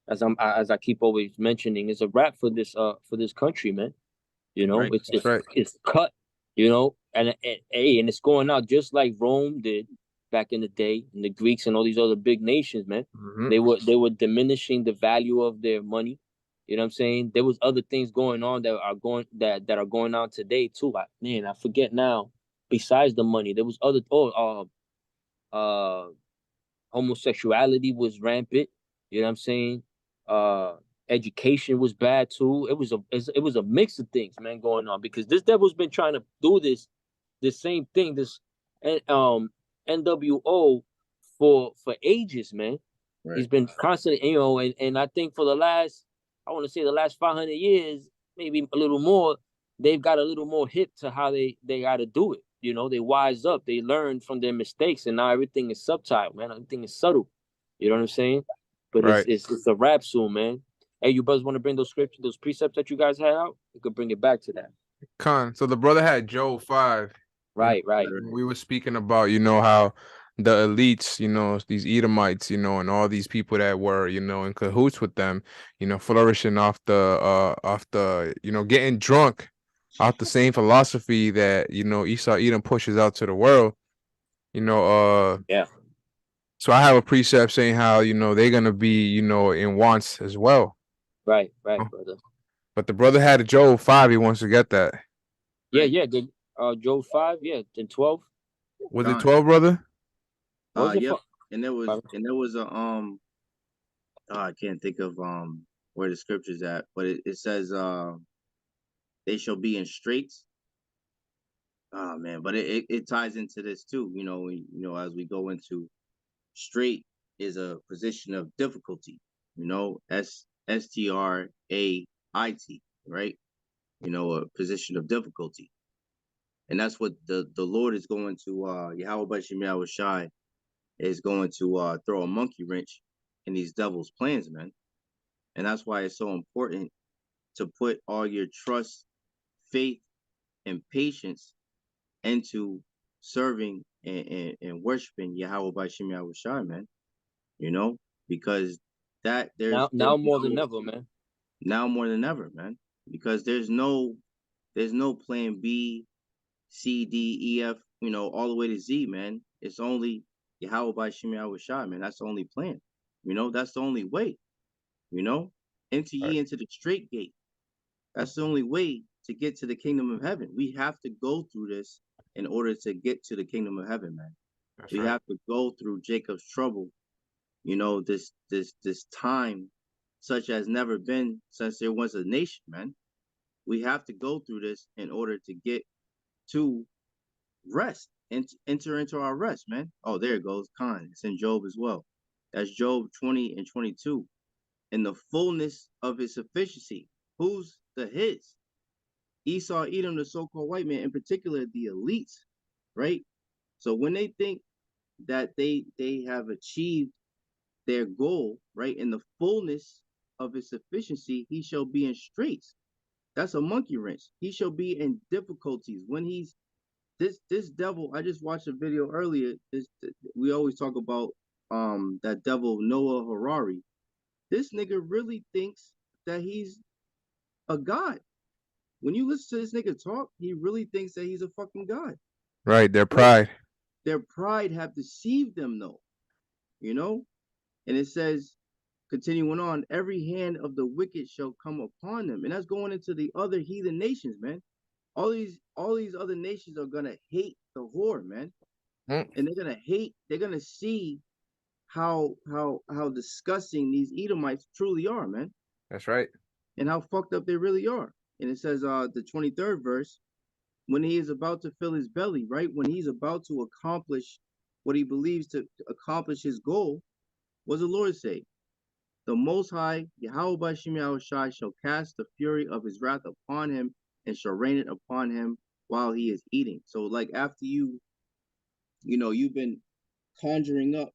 A: As I keep always mentioning, it's a wrap for this country, man.
F: Right.
A: It's
B: right.
A: it's cut. And it's going out just like Rome did back in the day, and the Greeks and all these other big nations, man.
B: Mhm.
A: They were diminishing the value of their money. You know what I'm saying? There was other things going on that are going on today too. I forget now. Besides the money, there was other homosexuality was rampant. You know what I'm saying? Education was bad too. It was a mix of things, man, going on, because this devil's been trying to do this same thing, this NWO for ages, man.
F: Right.
A: He's been constantly, and I think for the last, I want to say the last 500 years, maybe a little more, they've got a little more hip to how they got to do it. They wise up, they learn from their mistakes, and now everything is subtle, man. Everything is subtle. You know what I'm saying? But
B: Right.
A: it's a rap soon, man. Hey, you brothers want to bring those scriptures, those precepts that you guys had out? You could bring it back to that.
B: So the brother had Job 5.
A: Right.
B: We were speaking about, how the elites, these Edomites, and all these people that were, in cahoots with them, flourishing off the, getting drunk off the same philosophy that, Esau Edom pushes out to the world.
A: Yeah.
B: So I have a precept saying how, they're gonna be, in wants as well.
A: Right, brother.
B: But the brother had a Job 5, he wants to get that.
A: Yeah. The Job 5, yeah, and 12.
B: Was it 12, brother?
A: What was it
F: Yep.
A: for?
F: And there was a I can't think of where the scripture's at, but it says they shall be in straits. Oh man, but it ties into this too, as we go into straight is a position of difficulty, STRAIT, right? A position of difficulty. And that's what the Lord is going to Yahawashi is going to throw a monkey wrench in these devils' plans, man. And that's why it's so important to put all your trust, faith, and patience into serving and worshiping Yahawah by Shem Yahawashi, man. Because there's
A: now more than ever, man.
F: Now more than ever, man. Because there's no plan B, C, D, E, F, all the way to Z, man. It's only Yahawah by Shem Yahawashi, man. That's the only plan. That's the only way. Enter ye into the straight gate. That's the only way to get to the kingdom of heaven. We have to go through this in order to get to the kingdom of heaven, man.
B: That's
F: We
B: right.
F: have to go through Jacob's trouble, you know, this time such as never been since there was a nation, man. We have to go through this in order to get to rest and enter into our rest, man. Oh, there it goes. Khan. It's in Job as well. That's Job 20 and 22. In the fullness of his sufficiency. Who's the his? Esau, Edom, the so-called white man, in particular, the elites, right? So when they think that they have achieved their goal, right, in the fullness of his sufficiency, he shall be in straits. That's a monkey wrench. He shall be in difficulties when he's this devil. I just watched a video earlier. We always talk about that devil Noah Harari. This nigga really thinks that he's a god. When you listen to this nigga talk, he really thinks that he's a fucking god.
B: Right, their pride.
F: Their pride have deceived them, though. You know? And it says, continuing on, every hand of the wicked shall come upon them. And that's going into the other heathen nations, man. All these other nations are gonna hate the whore, man. And they're gonna see how disgusting these Edomites truly are, man.
B: That's right.
F: And how fucked up they really are. And it says the 23rd verse, when he is about to fill his belly, right? When he's about to accomplish what he believes to accomplish his goal, what does the Lord say? The Most High, Yahawah Yahawashi, shall cast the fury of his wrath upon him and shall rain it upon him while he is eating. So like after you've been conjuring up,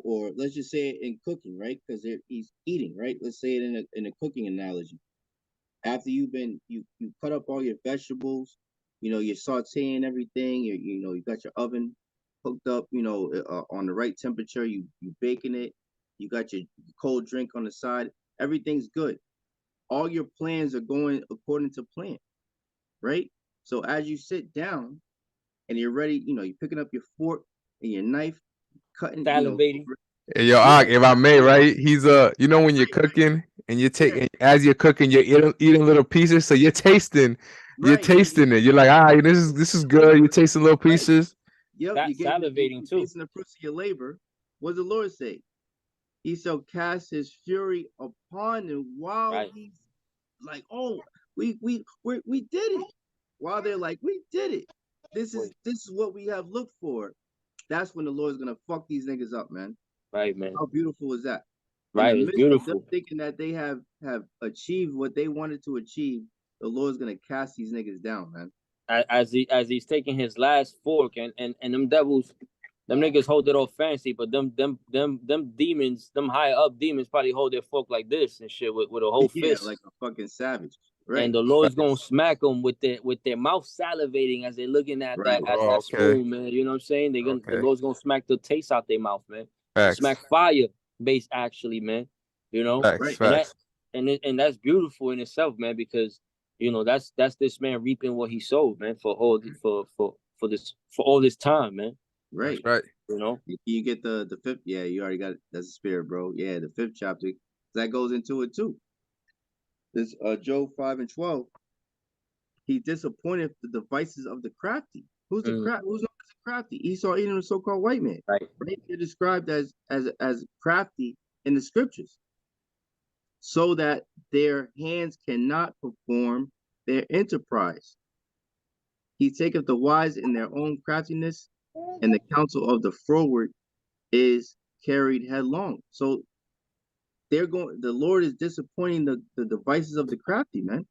F: or let's just say it in cooking, right? Because he's eating, right? Let's say it in a cooking analogy. After you cut up all your vegetables, you're sauteing everything, you got your oven hooked up, on the right temperature, you baking it, you got your cold drink on the side, everything's good. All your plans are going according to plan, right? So as you sit down and you're ready, you're picking up your fork and your knife, cutting,
A: Salivating.
B: Hey, yo,
F: Yeah.
B: if I may, right? He's when you're cooking and you're taking as you're cooking, you're eating little pieces, so you're tasting it. You're like, this is good. You're tasting little pieces.
F: Yep,
A: That salivating too.
F: Tasting the fruits of your labor. What does the Lord say? He shall cast his fury upon him while he's like, oh, we did it. While they're like, we did it. This is what we have looked for. That's when the Lord's gonna fuck these niggas up, man.
A: Right, man.
F: How beautiful is that?
A: Right,
F: In the
A: it's
F: midst
A: beautiful.
F: of them thinking that they have achieved what they wanted to achieve, the Lord's gonna cast these niggas down, man.
A: As he's taking his last fork, and them devils, them niggas hold it all fancy, but them demons, them high up demons probably hold their fork like this and shit with a whole fist.
F: Like a fucking savage. Right.
A: And the Lord's gonna smack them with their mouth salivating as they're looking at that spoon, man. You know what I'm saying? The Lord's gonna smack the taste out their mouth, man. Smack fire base actually, man.
B: Facts.
A: And that's beautiful in itself, man, because that's this man reaping what he sowed, man, for all this time, man.
F: Right.
B: That's right.
F: You get the fifth. Yeah, you already got it. That's the spirit, bro. Yeah, the 5th chapter that goes into it too. This Job 5 and 12. He disappointed the devices of the crafty. Who's the crafty? Who's known as the crafty? Esau, Edom, the so-called white man.
A: Right.
F: They're described as crafty in the scriptures, so that their hands cannot perform their enterprise. He taketh the wise in their own craftiness, and the counsel of the froward is carried headlong. So the Lord is disappointing the devices of the crafty, man.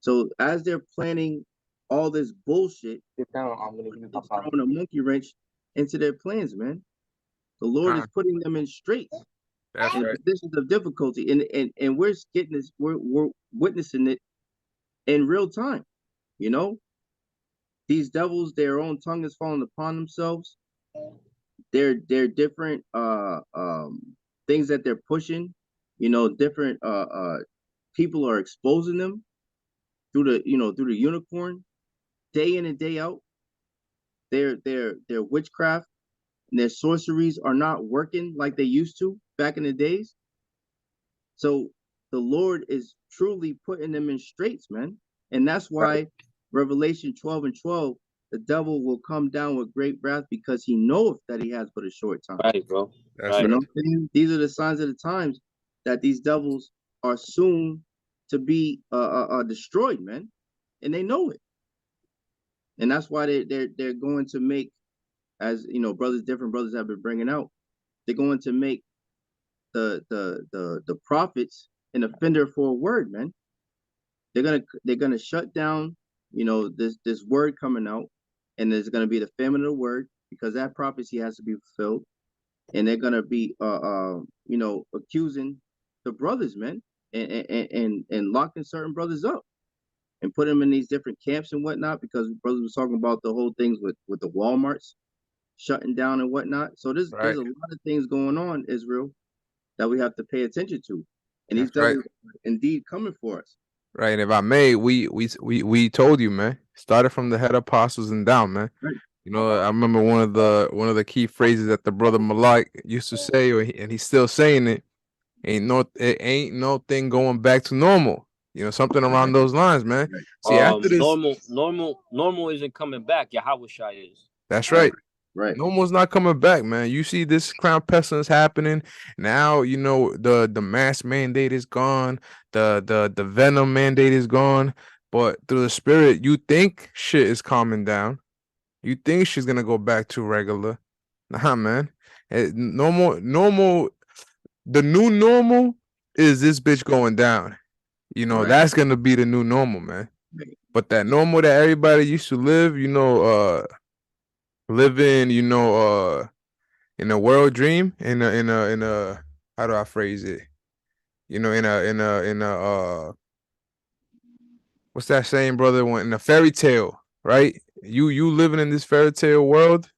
F: So as they're planning all this bullshit, it's throwing a monkey wrench into their plans, man. The Lord is putting them in straits, in positions of difficulty, and we're getting this, we're witnessing it in real time. These devils, their own tongue is falling upon themselves. They're different things that they're pushing. Different people are exposing them through the unicorn, day in and day out. Their witchcraft and their sorceries are not working like they used to back in the days. So the Lord is truly putting them in straits, man. And that's why Revelation 12:12, the devil will come down with great wrath because he knoweth that he has but a short time.
A: Right, bro.
B: That's
A: Right.
F: You know
B: right.
F: what I'm saying? These are the signs of the times that these devils are soon to be destroyed, man. And they know it. And that's why they're going to make, as you know, different brothers have been bringing out, they're going to make the prophets an offender for a word, man. They're gonna shut down, you know, this word coming out, and there's gonna be the famine of the word because that prophecy has to be fulfilled, and they're gonna be you know, accusing the brothers, man, and locking certain brothers up and put them in these different camps and whatnot because brothers was talking about the whole things with the Walmarts shutting down and whatnot. So there's
B: Right.
F: a lot of things going on, Israel, that we have to pay attention to. And these
B: That's right.
F: devils are indeed coming for us.
B: Right. And if I may, we told you, man. Started from the head apostles and down, man.
F: Right.
B: You know, I remember one of the key phrases that the brother Malak used to say, and he's still saying it. It ain't no thing going back to normal. You know, something around those lines, man.
F: Right.
B: See, after this,
A: Normal isn't coming back. Yahawashi is.
B: that's right.
F: Right.
B: Normal's not coming back, man. You see this crown pestilence happening now. You know the mask mandate is gone. The venom mandate is gone. But through the spirit, you think shit is calming down. You think she's gonna go back to regular. Nah, man. Normal. The new normal is this bitch going down. You know,
F: Right.
B: that's gonna be the new normal, man.
F: Right.
B: But that normal that everybody used to live, you know, living, you know, in a world dream, in a how do I phrase it? You know, in a what's that saying, brother? When in a fairy tale, right? You living in this fairy tale world,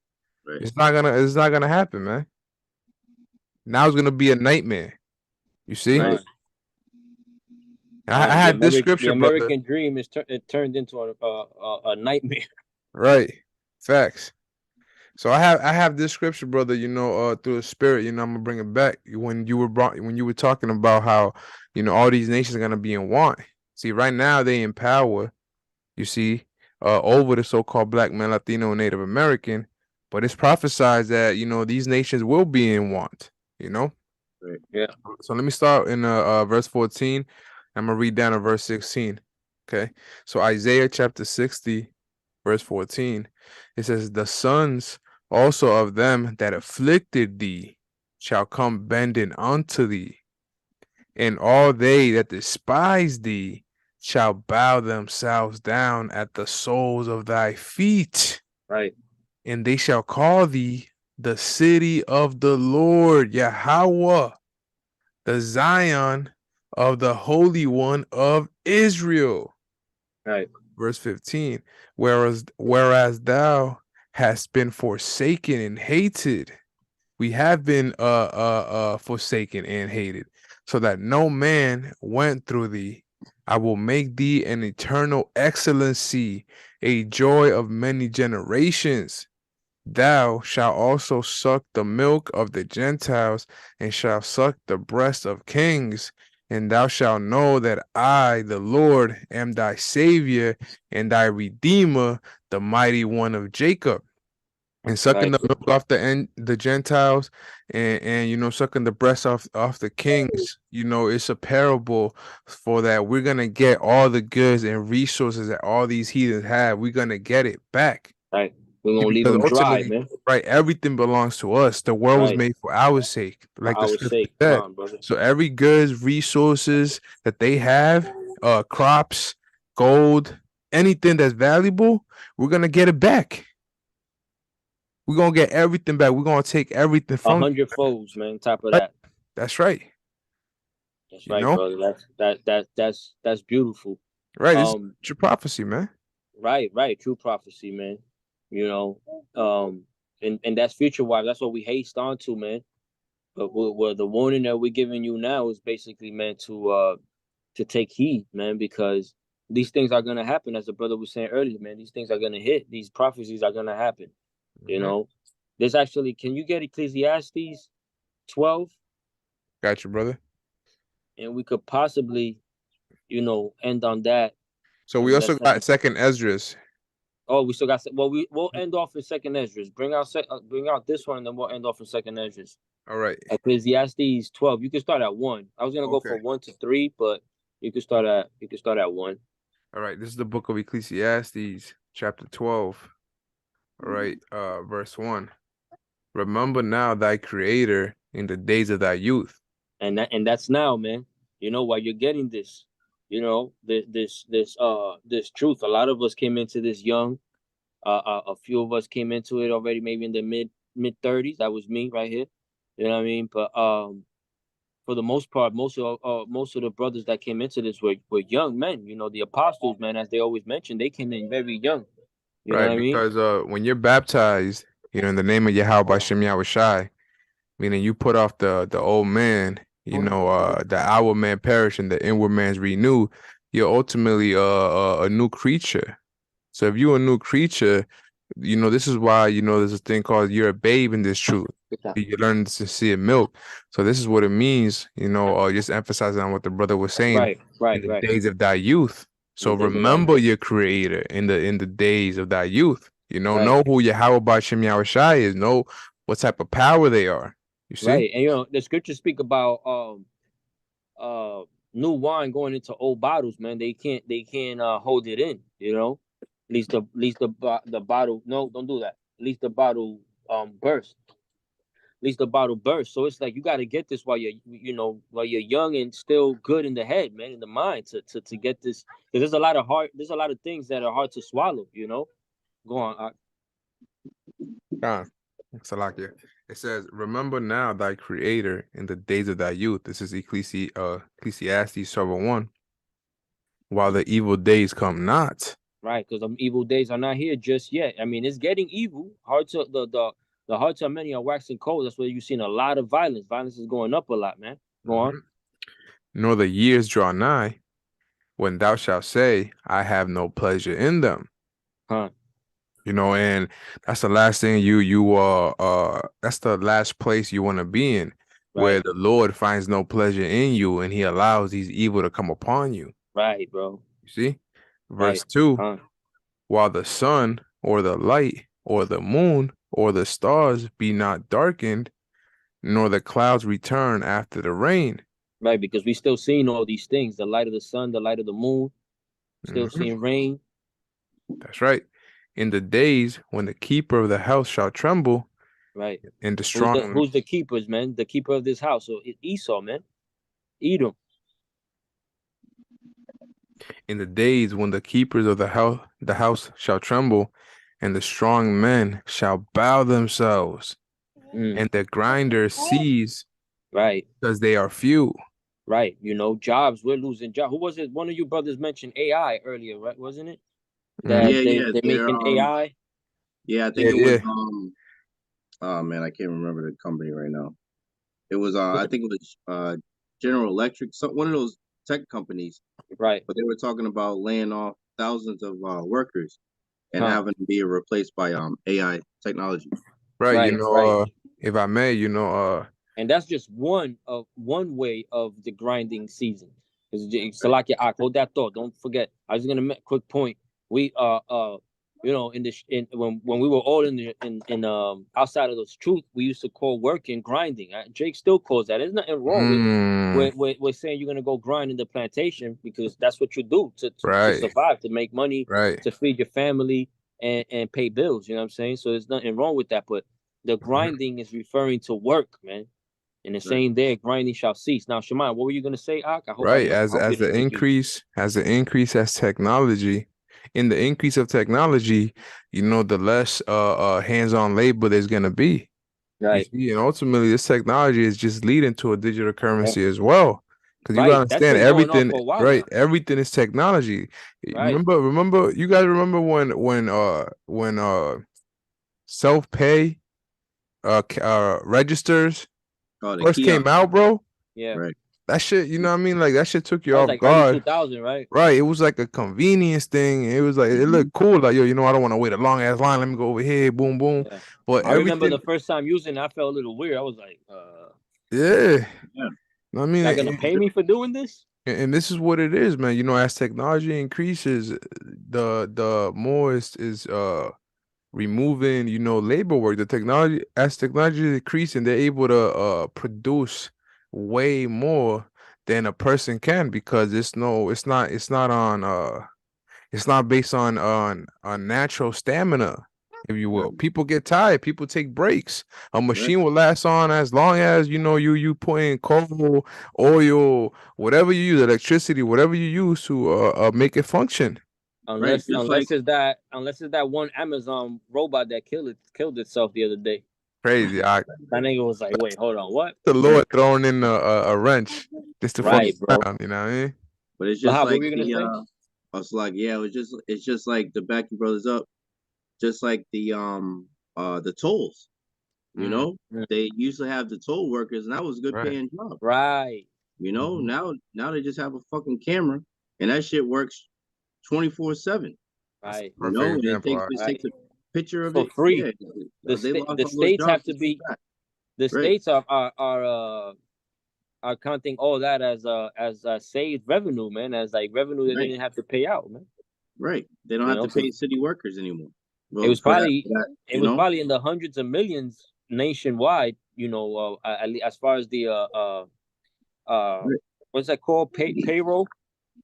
F: Right.
B: it's not gonna happen, man. Now it's gonna be a nightmare. You see?
A: Right.
B: I had this
A: The
B: scripture, brother.
A: American dream is it turned into a nightmare.
B: Right. Facts. So I have this scripture, brother, you know, through the spirit, you know, I'm gonna bring it back. When you were talking about how, you know, all these nations are gonna be in want. See, right now they in power, you see, over the so-called black man, Latino, and Native American, but it's prophesied that, you know, these nations will be in want, you know?
F: Right.
A: Yeah.
B: So let me start in verse 14. I'm gonna read down to verse 16. Okay. So Isaiah chapter 60, verse 14. It says, the sons also of them that afflicted thee shall come bending unto thee, and all they that despise thee shall bow themselves down at the soles of thy feet,
A: Right.
B: and they shall call thee the city of the Lord, Yahawah, the Zion of the Holy One of Israel.
A: Right.
B: Verse 15, whereas thou hast been forsaken and hated, we have been forsaken and hated, so that no man went through thee. I will make thee an eternal excellency, a joy of many generations. Thou shalt also suck the milk of the Gentiles, and shalt suck the breast of kings. And thou shalt know that I, the Lord, am thy Savior and thy Redeemer, the mighty one of Jacob. And sucking
A: Right.
B: the milk off the Gentiles, and you know, sucking the breast off the kings, you know, it's a parable for that. We're gonna get all the goods and resources that all these heathens have. We're gonna get it back.
A: Right. We're gonna leave
B: Because
A: them dry,
B: ultimately,
A: man.
B: right, everything belongs to us. The world was
A: Right.
B: made for our sake,
A: For
B: like the
A: our
B: scripture
A: sake,
B: said.
A: brother.
B: So every goods, resources that they have, crops, gold, anything that's valuable, we're gonna get it back. We're gonna get everything back. We're gonna take everything from
A: 100 folds, man. Top of
B: right.
A: that.
B: That's right.
A: That's
B: You
A: right,
B: know?
A: brother. That's beautiful.
B: Right. This is your prophecy, man.
A: Right. True prophecy, man. You know, and that's future wise. That's what we haste on to, man. But the warning that we're giving you now is basically meant to take heed, man, because these things are gonna happen, as the brother was saying earlier, man. These things are gonna hit. These prophecies are gonna happen. You know, there's actually. Can you get Ecclesiastes 12?
B: Got you, brother.
A: and we could possibly, end on that.
B: So we also got second Esdras.
A: Oh, we still got. Well, we'll end off in second Esdras. Bring out this one, and then we'll end off in second Esdras.
B: All right.
A: Ecclesiastes 12. You can start at 1. I was gonna go for 1 to 3, but you can start at 1.
B: All right. This is the book of Ecclesiastes, chapter 12. All right. Verse 1. Remember now thy creator in the days of thy youth.
A: And that's now, man. While you're getting this, this truth. A lot of us came into this young. A few of us came into it already, maybe in the mid 30s. That was me right here. You know what I mean? But for the most part, most of the brothers that came into this were young men. The apostles, man, as they always mention, they came in very young. You know what I mean?
B: Because when you're baptized, in the name of Yahawah, Bahasham, Yahawashi, meaning you put off the old man, the outward man perish and the inward man's renewed, you're ultimately a new creature. So if you're a new creature, this is why, there's a thing called you're a babe in this truth. You learn to see milk. So this is what it means, just emphasizing on what the brother was saying.
A: Right.
B: In the days of thy youth. So remember your creator in the days of thy youth. Know who Yahawah Bahasham Yahawashi is. Know what type of power they are. You see?
A: Right. And the scriptures speak about new wine going into old bottles, man. They can't hold it in, At least the bottle. No, don't do that. At least the bottle burst. At least the bottle burst. So it's like you got to get this while you're young and still good in the head, man, in the mind to get this. Because there's a lot of things that are hard to swallow, Go on.
B: Salakia. It says, remember now thy creator in the days of thy youth. This is Ecclesiastes 7:1. While the evil days come not.
A: Right, because the evil days are not here just yet. I mean, it's getting evil. The hearts of many are waxing cold. That's where you've seen a lot of violence. Violence is going up a lot, man. Go on.
B: Nor the years draw nigh, when thou shalt say, I have no pleasure in them.
A: Huh.
B: And that's the last thing that's the last place you want to be in, where the Lord finds no pleasure in you and he allows these evil to come upon you.
A: Right, bro.
B: You see? Verse 2, while the sun or the light or the moon or the stars be not darkened, nor the clouds return after the rain.
A: Right, because we still seeing all these things, the light of the sun, the light of the moon, still seeing rain.
B: That's right. In the days when the keeper of the house shall tremble,
A: right,
B: and the strong...
A: Who's the keepers, man? The keeper of this house. So Esau, man. Edom.
B: In the days when the keepers of the house shall tremble, and the strong men shall bow themselves, and the grinders cease,
A: right,
B: because they are few.
A: Right, jobs, we're losing jobs. Who was it? One of you brothers mentioned AI earlier, right? Wasn't it? That they're making AI.
F: Yeah, I think it was. Oh man, I can't remember the company right now. It was. I think it was General Electric, one of those tech companies.
A: Right.
F: But they were talking about laying off thousands of workers and having to be replaced by AI technology.
B: Right. If I may,
A: and that's just one way of the grinding season. It's like hold that thought. Don't forget. I was gonna make a quick point. We when we were all in outside of those truth, we used to call working grinding. Jake still calls that. There's nothing wrong with saying you're gonna go grind in the plantation, because that's what you do to survive, to make money, to feed your family and pay bills. You know what I'm saying? So there's nothing wrong with that. But the grinding is referring to work, man. And the saying there, grinding shall cease. Now, Shimon, what were you gonna say, Ak?
B: As the increase as technology. In the increase of technology, the less hands-on labor there's gonna be.
A: Right.
B: And ultimately, this technology is just leading to a digital currency as well. Because you gotta understand everything, right? Now. Everything is technology. Right. Remember, you guys remember when self-pay registers first came out, bro?
A: Yeah.
F: Right.
B: That shit, you know what I mean? Like that shit took you off guard.
A: 2000, right?
B: Right. It was like a convenience thing. It was like it looked cool. Like, yo, I don't want to wait a long ass line. Let me go over here. Boom, boom.
A: Yeah.
B: But
A: I remember the first time using it, I felt a little weird. I was like,
B: yeah. I mean,
A: Y'all gonna pay me for doing this?
B: and this is what it is, man. You know, as technology increases, the more is removing, you know, labor work. The technology as technology is increasing, they're able to produce way more than a person can because it's not on it's not based on natural stamina, if you will. People get tired, people take breaks. A machine will last on as long as you put in coal, oil, whatever you use, electricity, whatever you use to make it function.
F: Right. Just like
A: Unless it's that one Amazon robot that killed itself the other day.
B: Crazy.
A: That nigga was like, wait, hold on, what?
B: The Lord throwing in a wrench just to fuck
A: Right, bro.
B: around, you know what I mean?
F: but it's just
A: Lahab, what
F: like
A: were you gonna
F: the
A: say?
F: I was like, yeah, it's just like the backing brothers up, just like the tolls. You
B: Mm,
F: know, they used to have the toll workers, and that was a good
B: right.
F: paying job.
A: Right.
F: You know,
B: Mhm.
F: now they just have a fucking camera, and that shit works 24/7.
B: That's a
A: Right.
F: You
B: perfect
F: know, and it
B: example.
F: just
A: Right.
F: takes a picture of
A: For
F: it.
A: free.
F: Yeah, they lost
A: The
F: all those
A: states
F: jobs
A: have to
F: just like
A: be
F: that.
A: the
F: Right,
A: states are counting all that as saved revenue, man, as like revenue that they
F: right,
A: didn't have to pay out, man.
F: right. They don't
A: You
F: have
A: know,
F: to
A: 'cause
F: pay city workers anymore.
A: it
F: Well,
A: was probably it
F: you
A: was
F: know,
A: probably in the hundreds of millions nationwide. As far as the uh
F: right,
A: what's that called, payroll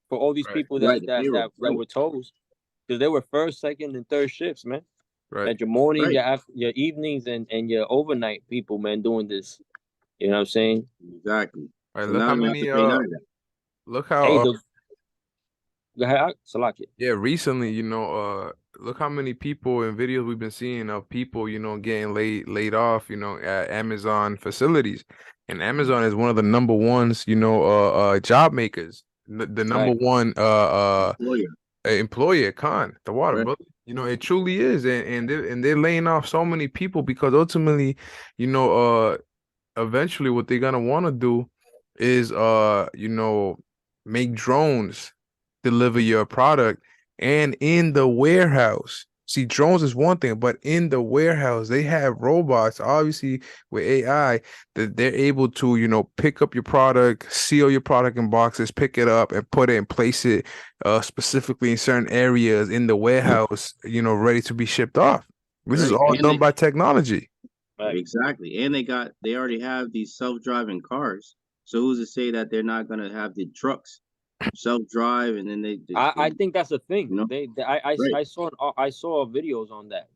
A: for all these
B: Right,
A: people
F: right,
A: that
F: the
A: that
F: payroll,
A: that, that
F: right,
A: were told, because they were first, second, and third shifts, man.
B: right.
A: At your mornings,
F: right,
A: your evenings, and your overnight people, man, doing this. You know what I'm saying?
F: exactly.
B: Right.
F: So
B: Look
F: now
B: how
F: they don't have to
B: many
F: pay none of that.
B: look how
A: Hey, go ahead, Salaki.
B: yeah, recently, look how many people in videos we've been seeing of people, getting laid off, at Amazon facilities. And Amazon is one of the number ones, job makers, the number
A: Right.
B: one
F: Employer,
B: employer, the water,
F: right,
B: brother. It truly is, and they're laying off so many people because ultimately, you know, eventually what they're gonna want to do is make drones deliver your product, and in the warehouse. See, drones is one thing, but in the warehouse they have robots, obviously with AI, that they're able to pick up your product, seal your product in boxes, pick it up and put it and place it specifically in certain areas in the warehouse, ready to be shipped off. This is
F: right,
B: all
F: and
B: done by technology.
A: Right.
F: exactly, and they already have these self-driving cars. So who's to say that they're not gonna have the trucks self-drive, and then
A: I think that's a thing.
F: you know, right,
A: I saw videos on that,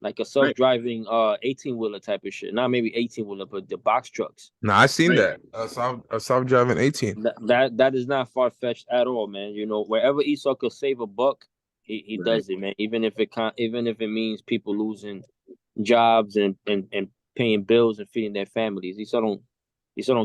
A: like a
F: right,
A: self-driving 18-wheeler type of shit. Not maybe 18-wheeler, but the box trucks.
B: Now I seen
F: right,
B: that self-driving 18.
A: That is not far-fetched at all, man. Wherever Esau could save a buck, he
F: right,
A: does it, man. Even if it means people losing jobs and paying bills and feeding their families. Esau don't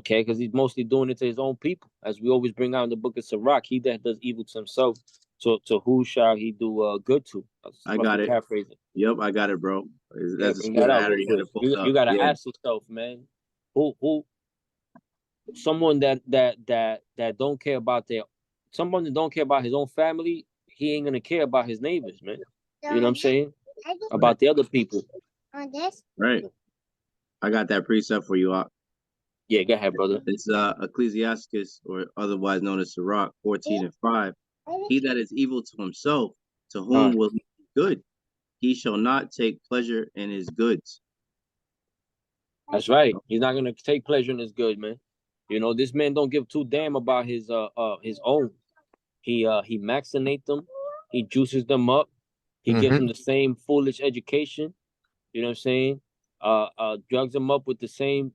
A: care, because he's mostly doing it to his own people. As we always bring out in the book of Sirach, he that does evil to himself, to who shall he do good to? That's
F: I
A: roughly
F: got it.
A: paraphrasing.
F: Yep, I got it, bro.
A: Yeah,
F: That's the
A: bring that
F: script I
A: out real
F: had
A: quick.
F: it pulled
A: You
F: up.
A: gotta
F: Yeah,
A: ask yourself, man, who someone that don't care about someone that don't care about his own family, he ain't gonna care about his neighbors, man. You know what I'm saying?
F: right,
A: About the other people.
F: right. I got that precept for you.
A: Yeah, go ahead, brother.
F: It's Ecclesiasticus, or otherwise known as Sirach 14:5. He that is evil to himself, to
A: Huh.
F: whom will he do good? He shall not take pleasure in his goods.
A: That's right. He's not gonna take pleasure in his good, man. This man don't give two damn about his own. He maxinate them, he juices them up, he gives
B: Hmm.
A: them the same foolish education. You know what I'm saying? Drugs them up with the same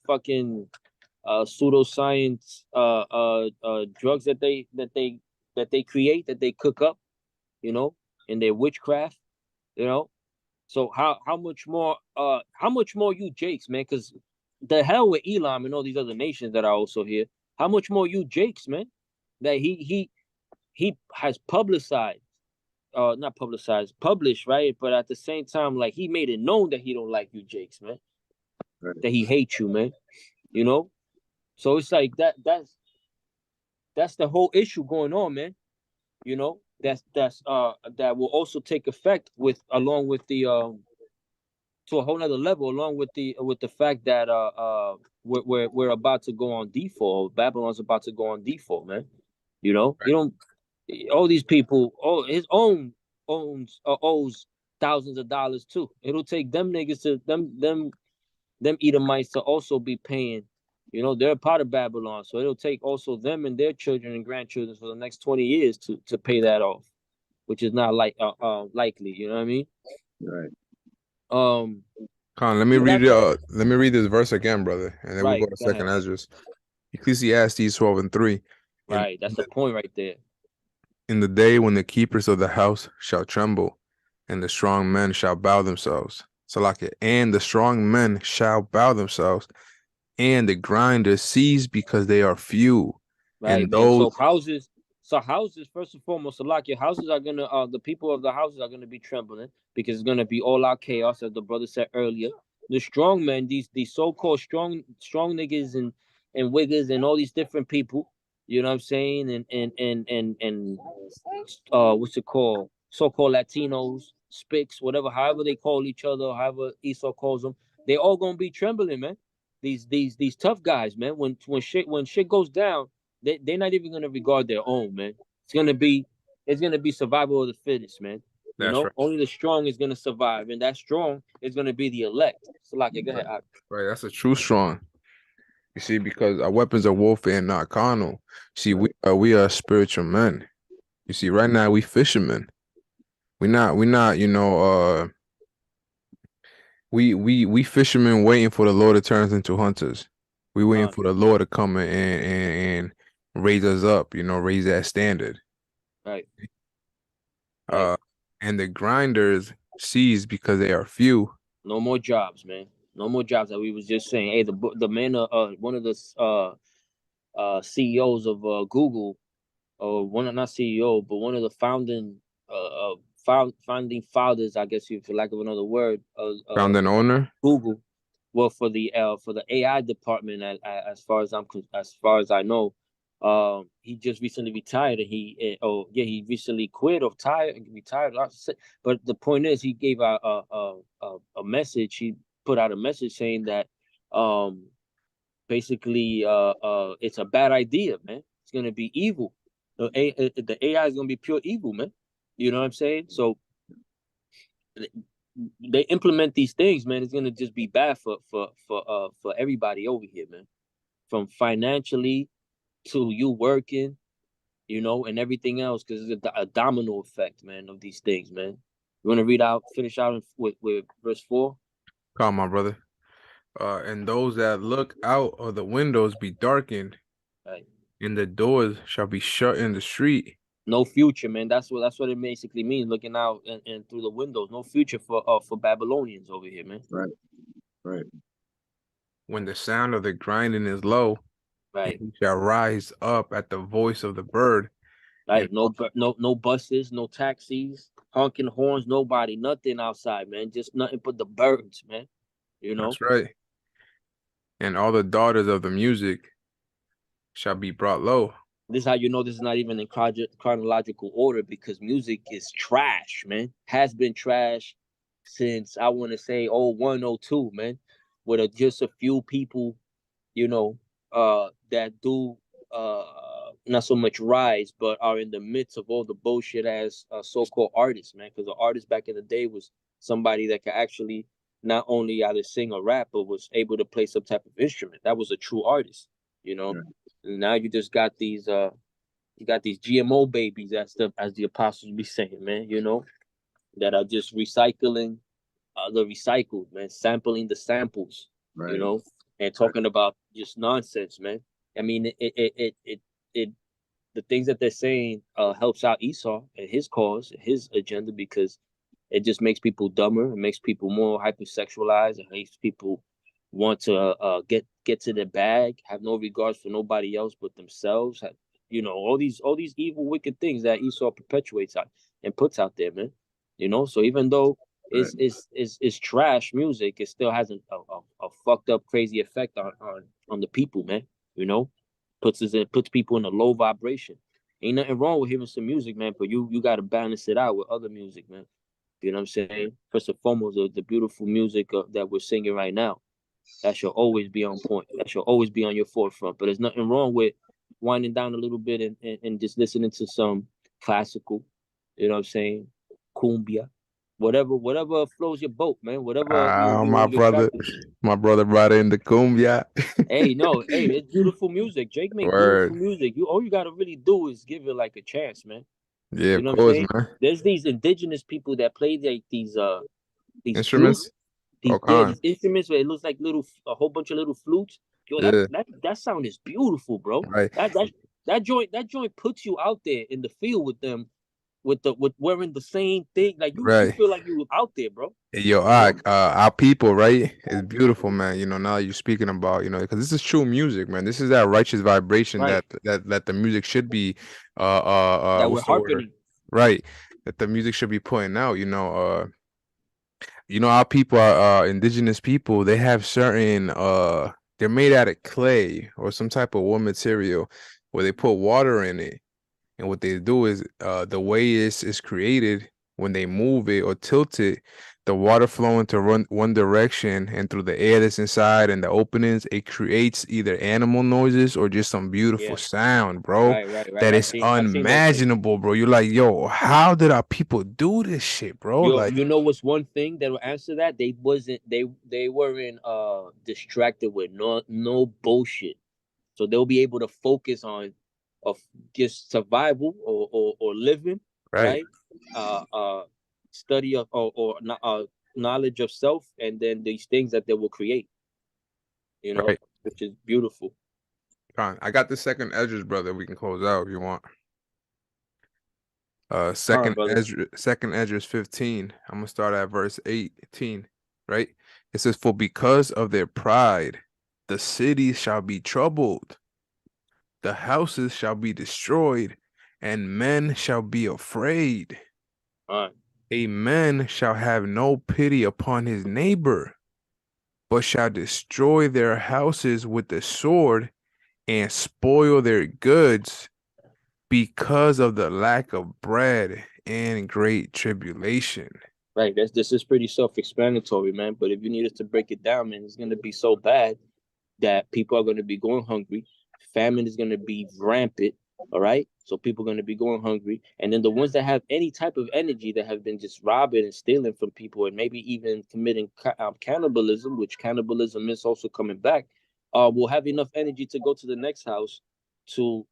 A: fucking pseudoscience drugs that they create, that they cook up, you know, in their witchcraft, you know. So how much more you Jakes, man? Because the hell with Elam and all these other nations that are also here. How much more you Jakes, man? That he has publicized, not publicized, published, right? But at the same time, like, he made it known that he don't like you Jakes, man.
F: Right.
A: That he hates you, man. You know. So it's like that. That's the whole issue going on, man. That will also take effect along with to a whole nother level, along with the fact that we're about to go on default. Babylon's about to go on default, man. You know, you don't all these people, his own owes thousands of dollars too. It'll take them niggas to them Edomites to also be paying. You know, they're a part of Babylon, so it'll take also them and their children and grandchildren for the next 20 years to pay that off, which is not likely. You know what I mean?
F: Right.
B: Con, let me read let me read this verse again, brother, and then we'll
A: Right,
B: go to
A: go
B: Second
A: ahead.
B: Esdras. Ecclesiastes 12:3.
A: Right, that's the point right there.
B: In the day when the keepers of the house shall tremble, and the strong men shall bow themselves. Salakia, and the strong men shall bow themselves, and the grinders cease because they are few.
A: Right,
B: And
A: man.
B: those
A: So houses, first and foremost, like your houses are gonna the people of the houses are gonna be trembling because it's gonna be all out chaos, as the brother said earlier. The strong men, these so-called strong niggas and wiggers and all these different people, you know what I'm saying, and what's it called? So-called Latinos, Spics, whatever, however they call each other, however Esau calls them, they all gonna be trembling, man. These tough guys, man. When shit goes down, they're not even gonna regard their own, man. It's gonna be survival of the fittest, man. You
B: that's
A: know,
B: right.
A: only the strong is gonna survive, and that strong is gonna be the elect. So, like, go ahead.
B: Right, that's a true strong. You see, because our weapons of warfare are not carnal. See, we are spiritual men. You see, right now we fishermen. We're not, we fishermen waiting for the Lord to turn us into hunters. We waiting for the Lord to come and raise us up, raise that standard.
A: Right.
B: And the grinders cease because they are few.
A: No more jobs, man. No more jobs. That we was just saying. Hey, the man, one of the CEOs of Google, or not CEO, but one of the founding fathers, I guess, for lack of another word,
B: Found an owner.
A: Google. Well, for the AI department, as far as I know, he just recently retired, and he recently quit or retired. But the point is, he gave out a message. He put out a message saying that basically it's a bad idea, man. It's gonna be evil. The AI is gonna be pure evil, man. You know what I'm saying? So they implement these things, man. It's gonna just be bad for everybody over here, man. From financially to you working, and everything else, because it's a domino effect, man, of these things, man. You want to finish out with verse 4?
B: Come on, my brother. And those that look out of the windows be darkened,
A: Right.
B: and the doors shall be shut in the street.
A: No future, man. That's what it basically means. Looking out and through the windows, no future for Babylonians over here, man.
F: Right.
B: When the sound of the grinding is low,
A: Right.
B: he shall rise up at the voice of the bird.
A: Right. No buses, no taxis, honking horns, nobody, nothing outside, man. Just nothing but the birds, man.
B: That's right. And all the daughters of the music shall be brought low.
A: This is how you know this is not even in chronological order, because music is trash, man. Has been trash since, I want to say, 01, 02, man. With just a few people, that do not so much rise, but are in the midst of all the bullshit as so-called artists, man. Because the artist back in the day was somebody that could actually not only either sing or rap, but was able to play some type of instrument. That was a true artist,
F: Yeah.
A: And now you just got these GMO babies, as the apostles be saying, man, that are just recycling the recycled, man, sampling the samples,
F: Right.
A: And talking about just nonsense, man. I mean, it the things that they're saying helps out Esau and his cause, his agenda, because it just makes people dumber. It makes people more hypersexualized. It makes people want to get to their bag, have no regards for nobody else but themselves. All these evil, wicked things that Esau perpetuates out and puts out there, man. So even though it's trash music, it still has a fucked up, crazy effect on the people, man. Puts people in a low vibration. Ain't nothing wrong with hearing some music, man, but you got to balance it out with other music, man. You know what I'm saying? First and foremost, the beautiful music that we're singing right now, that should always be on point. That should always be on your forefront. But there's nothing wrong with winding down a little bit and just listening to some classical, you know what I'm saying? Cumbia. Whatever flows your boat, man. Whatever you're attracted to.
B: My brother brought in the cumbia.
A: Hey, no, hey, it's beautiful music. Drake make beautiful
B: Word.
A: music. All you gotta really do is give it like a chance, man.
B: Yeah,
A: You
B: of
A: know what I'm
B: course,
A: saying?
B: man.
A: There's these indigenous people that play like these
B: Instruments?
A: flutes, these
B: Oh, con.
A: these instruments where it looks like a whole bunch of little flutes. Yo, that
B: Yeah,
A: that that sound is beautiful, bro.
B: right.
A: That joint puts you out there in the field with them, with wearing the same thing. Like you
B: Right.
A: feel like you out there, bro.
B: Hey, yo,
A: You know?
B: our people, right? It's beautiful, man. You know, now you're speaking about, you know, because this is true music, man. This is that righteous vibration
A: Right.
B: that the music should be
A: That we're
B: what's the word?
A: harkening.
B: Right. That the music should be putting out, our people are indigenous people, they have certain they're made out of clay or some type of wood material where they put water in it. And what they do is the way it's created when they move it or tilt it, the water flowing to run one direction and through the air that's inside and the openings, it creates either animal noises or just some beautiful
A: Yeah.
B: sound, bro.
A: Right.
B: That
A: I've
B: is
A: seen those things.
B: unimaginable, bro. You're like, yo, how did our people do this shit, bro? Like,
A: You know what's one thing that will answer that? They weren't distracted with no bullshit. So they'll be able to focus on of just survival or living,
B: right,
A: right? Study of knowledge of self, and then these things that they will create,
B: right.
A: which is beautiful.
B: Fine. I got the second Ezra's, brother. We can close out if you want.
A: Come on, brother.
B: Second Ezra's 15. I'm gonna start at verse 18, right? It says, "For because of their pride, the cities shall be troubled, the houses shall be destroyed, and men shall be afraid.
A: All right.
B: A man shall have no pity upon his neighbor, but shall destroy their houses with the sword and spoil their goods because of the lack of bread and great tribulation."
A: Right. This is pretty self-explanatory, man. But if you need us to break it down, man, it's gonna be so bad that people are gonna be going hungry. Famine is gonna be rampant. All right. So people are gonna be going hungry, and then the ones that have any type of energy that have been just robbing and stealing from people, and maybe even committing cannibalism, which cannibalism is also coming back, will have enough energy to go to the next house to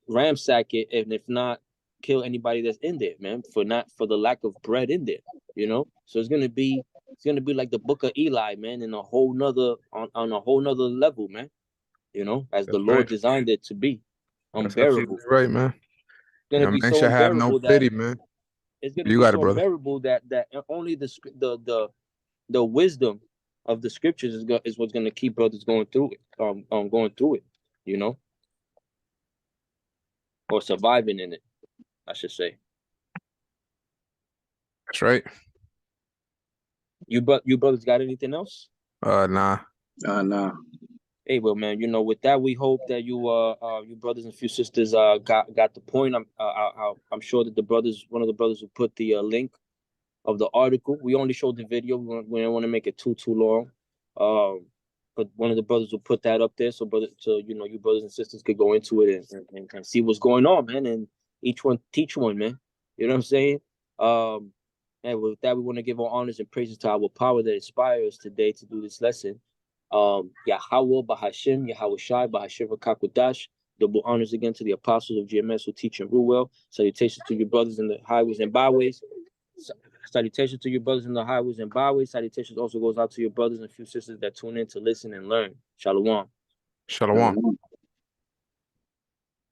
A: ransack it, and if not, kill anybody that's in there, man, for the lack of bread in there. So it's gonna be like the book of Eli, man, in a whole nother on a whole nother level, man. As the
B: That's
A: Lord
B: right.
A: designed it to be
B: That's
A: unbearable.
B: absolutely right, man.
A: It's gonna be
B: Man
A: so
B: should have no
A: unbearable that
B: pity, man.
A: it's gonna
B: You
A: be
B: got it,
A: so
B: brother.
A: unbearable that only the wisdom of the scriptures is what's gonna keep brothers going through it, going through it, you know, or surviving in it, I should say.
B: That's right.
A: You brothers got anything else?
B: Nah.
F: Nah.
A: Hey, well, man, with that, we hope that you brothers and few sisters, got the point. I'm sure that one of the brothers who put the link of the article. We only showed the video. We don't want to make it too long. But one of the brothers will put that up there, so you brothers and sisters could go into it and see what's going on, man, and each one teach one, man. You know what I'm saying? And with that, we want to give our honors and praises to our power that inspires us today to do this lesson. Yahawah, Bahasham, Yahawashi, Bahasham Kakudash. Double honors again to the apostles of GMS who teach and rule well. Salutations to your brothers in the highways and byways. Salutations to your brothers in the highways and byways. Salutations also goes out to your brothers and few sisters that tune in to listen and learn. Shalom.
B: Shalom.